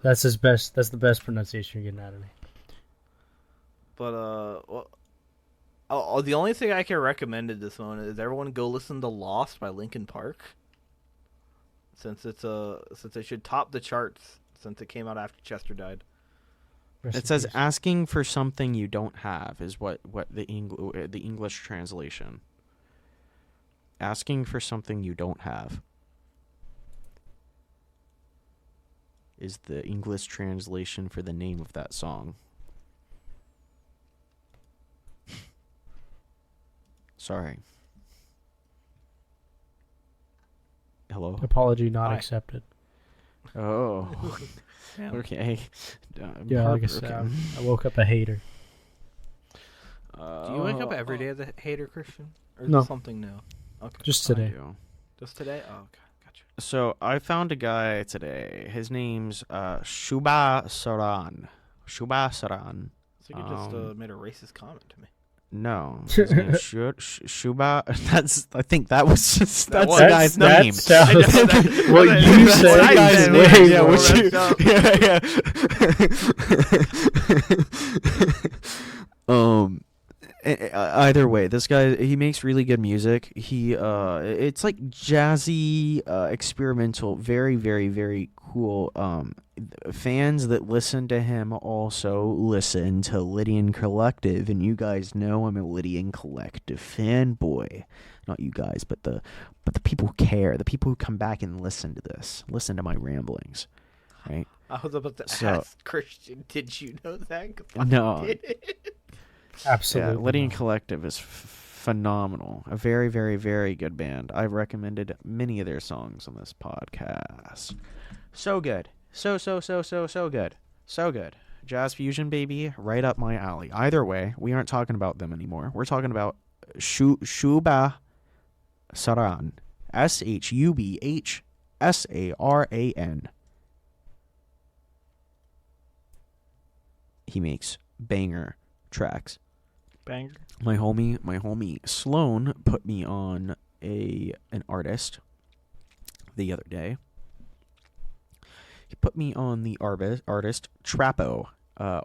That's his best. That's the best pronunciation you're getting out of me. But the only thing I can recommend at this moment is everyone go listen to "Lost" by Linkin Park, since it should top the charts since it came out after Chester died. Rest It in says peace. asking for something you don't have is what the English translation. Asking for something you don't have is the English translation for the name of that song. Sorry. Hello? Apology not Hi. accepted. Oh. Damn. Okay. I'm Yeah, like I said, heartbroken. I woke up a hater. Do you wake up every day as a hater, Christian, or is No. this something new? Okay, Just I today. do. just today. Oh, okay, gotcha. So I found a guy today. His name's Shuba Saran. Shuba Saran. So you just Um, made a racist comment to me. No, his name's Shuba. I think that was just That that's was- the guy's that name. sounds- I know that- what that- you that's said what I is said. way yeah, more what you, messed up. Either way, this guy, he makes really good music. It's like jazzy, experimental, very, very, very cool. Fans that listen to him also listen to Lydian Collective, and you guys know I'm a Lydian Collective fanboy. Not you guys, but the people who care, the people who come back and listen to this, listen to my ramblings, right? I was about to So- ask Christian, did you know that? 'Cause I No. did. Absolutely. Yeah, Lydian not. Collective is phenomenal. A very, very, very good band. I've recommended many of their songs on this podcast. So good. So good. So good. Jazz fusion, baby, right up my alley. Either way, we aren't talking about them anymore. We're talking about Shuba Saran. SHUBHSARAN. He makes banger tracks. Banger. My homie Sloan put me on an artist the other day. He put me on the artist Trapo,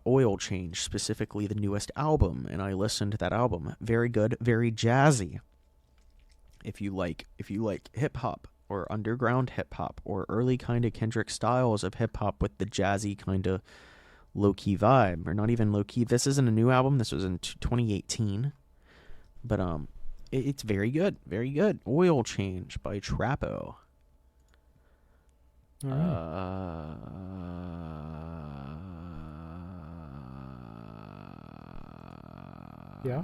Oil Change, specifically the newest album, and I listened to that album. Very good, very jazzy. If you like hip hop or underground hip hop or early kind of Kendrick styles of hip hop with the jazzy kind of low-key vibe, or not even low-key. This isn't a new album. This was in 2018. But it's very good. Very good. Oil Change by Trapo. All right. Yeah.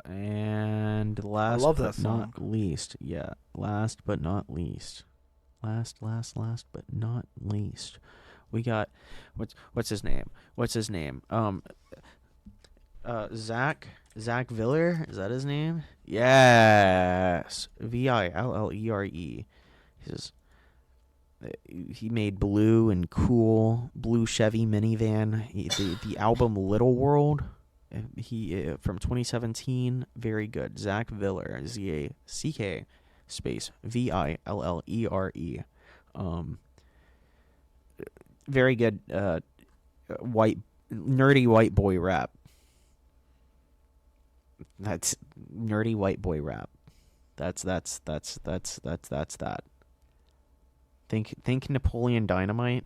And last love but that song. not least. Yeah. Last but not least. Last but not least. We got what's his name? Zach Viller, is that his name? Yes. Villere. He made Blue and Cool, Blue Chevy minivan. The album Little World. He from 2017, very good. Zach Viller, ZACK space VILLERE. Very good nerdy white boy rap. That's nerdy white boy rap. That's that. Think Napoleon Dynamite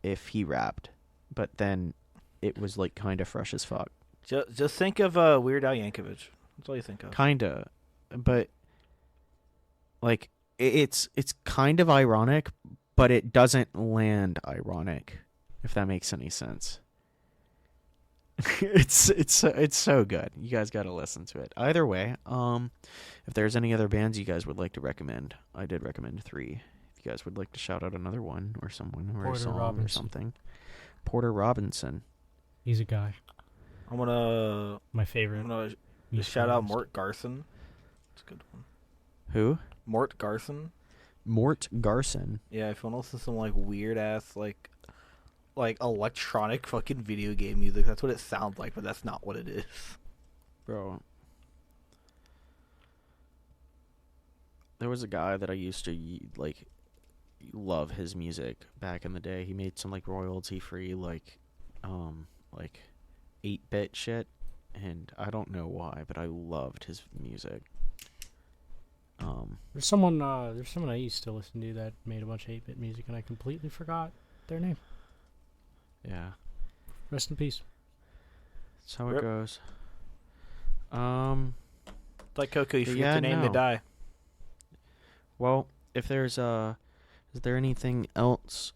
if he rapped, but then it was like kind of fresh as fuck. Just think of Weird Al Yankovic. That's all you think of. Kinda, but like it's kind of ironic, but it doesn't land ironic, if that makes any sense. It's so good. You guys got to listen to it. Either way, if there's any other bands you guys would like to recommend, I did recommend 3. If you guys would like to shout out another one or someone or a Porter song or Robinson. something. Porter Robinson. He's a guy. I'm gonna My favorite. just shout out Mort Garson. That's a good one. Who? Mort Garson. Mort Garson. Yeah, if you want to listen to some like weird ass like electronic fucking video game music, that's what it sounds like, but that's not what it is. Bro. There was a guy that I used to like love his music back in the day. He made some like royalty free like 8-bit shit, and I don't know why, but I loved his music. There's someone I used to listen to that made a bunch of 8-bit music, and I completely forgot their name. Yeah. Rest in peace. That's how it Rip. goes. It's like Coco, you forget yeah, the name, they no. die. Well, if there's is there anything else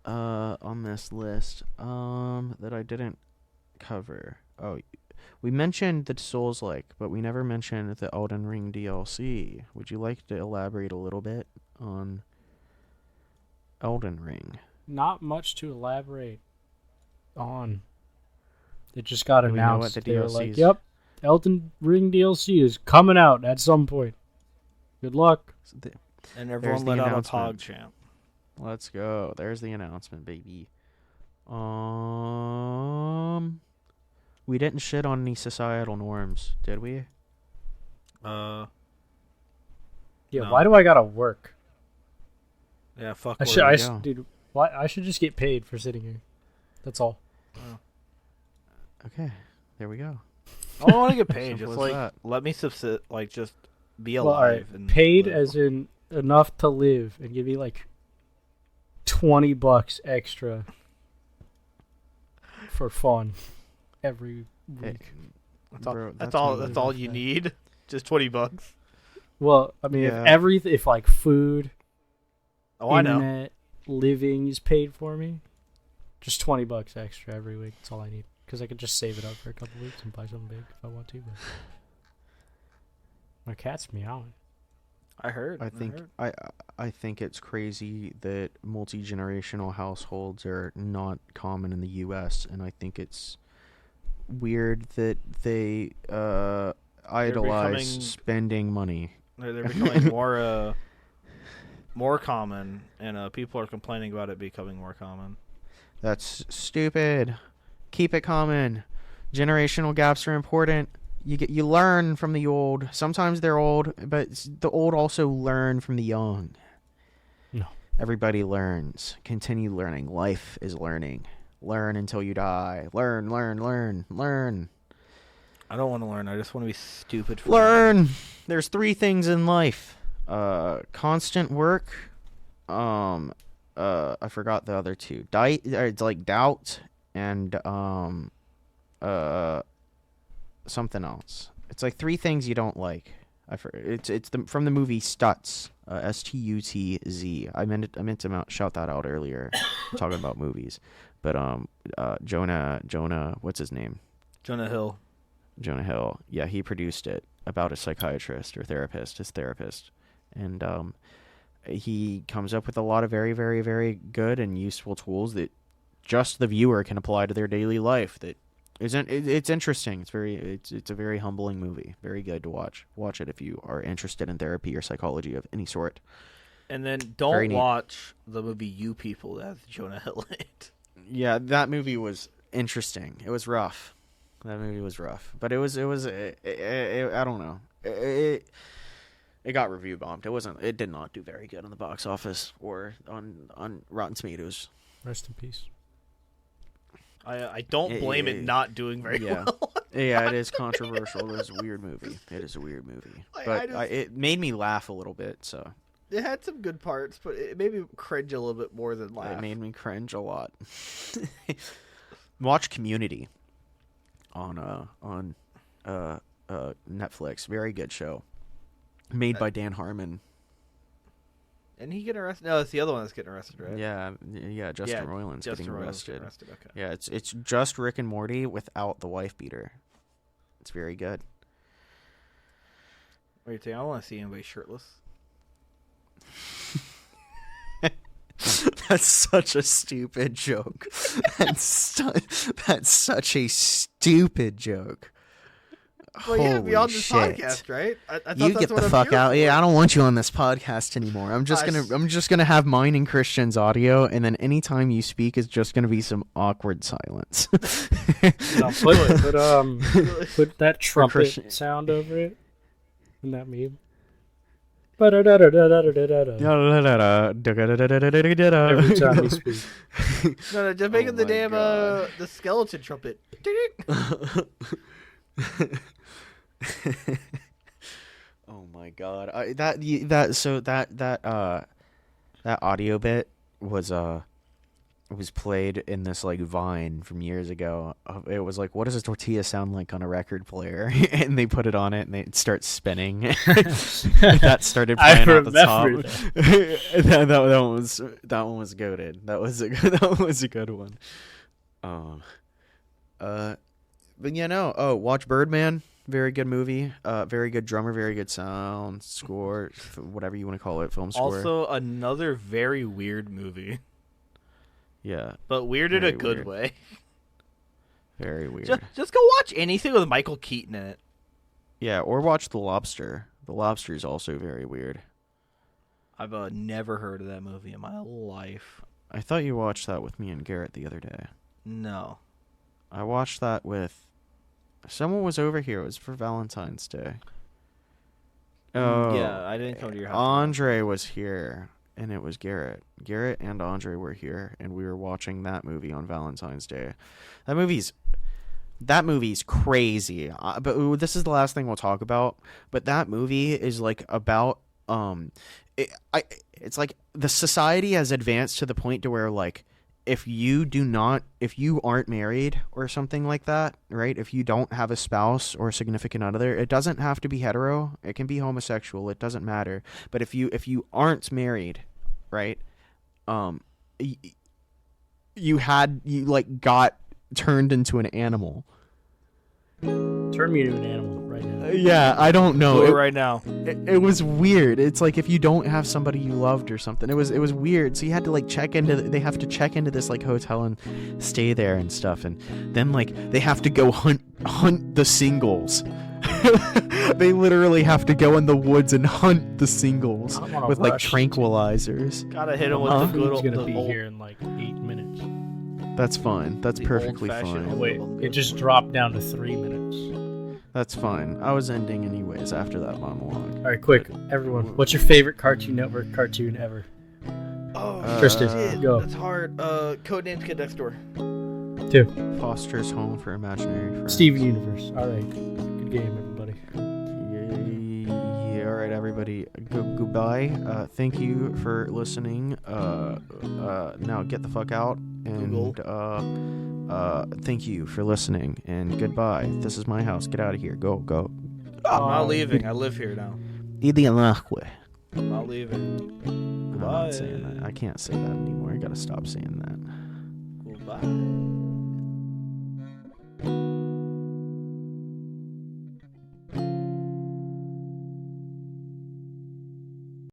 on this list that I didn't cover? Oh, we mentioned the Souls-like, but we never mentioned the Elden Ring DLC. Would you like to elaborate a little bit on Elden Ring? Not much to elaborate on. It just got Do we know what announced. the They were DLC like, is? "Yep, Elden Ring DLC is coming out at some point. Good luck." And There's everyone the let out a announcement. PogChamp. Let's go. There's the announcement, baby. We didn't shit on any societal norms, did we? Yeah, No. why do I gotta work? Yeah, fuck. I work. should, There you go. dude. Why? I should just get paid for sitting here. That's all. Okay, there we go. I don't want to get paid. Simple Just as like that. let me subsist. Like just be Well, all right. alive. And Paid live. as in enough to live, and give me like $20 extra for fun every Hey, week. That's all. bro, That's all. me. That's all you need. Just $20. Well, I mean, Yeah. if like food, Oh, I know. internet, living is paid for me, just $20 extra every week. That's all I need, because I could just save it up for a couple weeks and buy something big if I want to. But my cat's meowing. I heard. I think heard. I think it's crazy that multi-generational households are not common in the U.S., and I think it's weird that they idolize becoming- spending money. They're becoming more common, and people are complaining about it becoming more common. That's stupid. Keep it common. Generational gaps are important. You learn from the old. Sometimes they're old, but the old also learn from the young. No. Everybody learns. Continue learning. Life is learning. Learn until you die. Learn, learn, learn, learn. I don't want to learn. I just want to be stupid. For Learn. There's 3 things in life. Constant work. I forgot the other 2. It's like doubt and something else. It's like 3 things you don't like. It's from the movie Stutz. Stutz. I meant to shout that out earlier, talking about movies. But Jonah, what's his name? Jonah Hill. Jonah Hill. Yeah, he produced it about a psychiatrist or his therapist. And he comes up with a lot of very, very, very good and useful tools that just the viewer can apply to their daily life. It's interesting. It's a very humbling movie. Very good to watch. Watch it if you are interested in therapy or psychology of any sort. And then Very don't neat. watch the movie You People that has Jonah Hill in it. Yeah, that movie was interesting. It was rough. That movie was rough, but it was I don't know. It got review bombed. It did not do very good on the box office or on Rotten Tomatoes. Rest in peace. I don't blame it not doing very Yeah. well. Yeah, it is controversial. It is a weird movie. It is a weird movie, but it made me laugh a little bit. So It had some good parts, but it made me cringe a little bit more than laugh. it made me cringe a lot. Watch Community on Netflix. Very good show. Made by Dan Harmon. And he getting arrested? No, it's the other one that's getting arrested, right? Yeah, Justin Roiland's Justin getting Roiland's arrested. Okay. Yeah, it's just Rick and Morty without the wife beater. It's very good. What do you think? I want to see anybody shirtless. That's such a stupid joke. That's such a stupid joke. Well, yeah, Holy be on this shit. podcast, right? I thought You that's get what the I'm fuck here out. for. Yeah, I don't want you on this podcast anymore. I'm just gonna have mine and Christian's audio, and then anytime you speak is just gonna be some awkward silence. No, put that trumpet Christian. sound over it. Isn't that meme? Every time you speak. No, just make it the my damn God. the skeleton trumpet. Oh my god! That audio bit was played in this like Vine from years ago. It was like, what does a tortilla sound like on a record player? And they put it on it, and it starts spinning. That started playing at the top. That one was goated. That was a good one. But watch Birdman. Very good movie. Very good drummer. Very good sound score. Whatever you want to call it. Film score. Also, another very weird movie. Yeah. But weird in a Very good weird. way. Very weird. Just go watch anything with Michael Keaton in it. Yeah, or watch The Lobster. The Lobster is also very weird. I've never heard of that movie in my life. I thought you watched that with me and Garrett the other day. No. I watched that with... Someone was over here. It was for Valentine's Day. Oh. Yeah, I didn't come to your house. Andre was here, and it was Garrett. Garrett and Andre were here, and we were watching that movie on Valentine's Day. That movie's crazy. But this is the last thing we'll talk about. But that movie is like about it's like the society has advanced to the point to where like if you aren't married or something like that, right? If you don't have a spouse or a significant other, it doesn't have to be hetero. It can be homosexual. It doesn't matter. But if you aren't married, right? You got turned into an animal. Turn me into an animal right now. Yeah, I don't know. Do it right now. It was weird. It's like if you don't have somebody you loved or something. It was weird. So you had to like they have to check into this like hotel and stay there and stuff, and then like they have to go hunt the singles. They literally have to go in the woods and hunt the singles with like tranquilizers. Gotta hit him with The the good food's old. gonna be old- here in like 8 minutes. That's fine. That's The perfectly old-fashioned fine. Wait, it just dropped down to 3 minutes. That's fine. I was ending anyways after that monologue. All right, quick, everyone. What's your favorite Cartoon Network cartoon ever? Oh, Tristan, shit, go. That's hard. Codenames Kid Next Door. 2. Foster's Home for Imaginary Friends. Steven Universe. All right, good game, everybody. Yeah, all right, everybody. Goodbye. Thank you for listening. Now get the fuck out. And thank you for listening. And goodbye. This is my house. Get out of here. Go. I'm not leaving. I live here now. I'm I'm not leaving. Goodbye. not saying that. I can't say that anymore. I gotta stop saying that. Goodbye.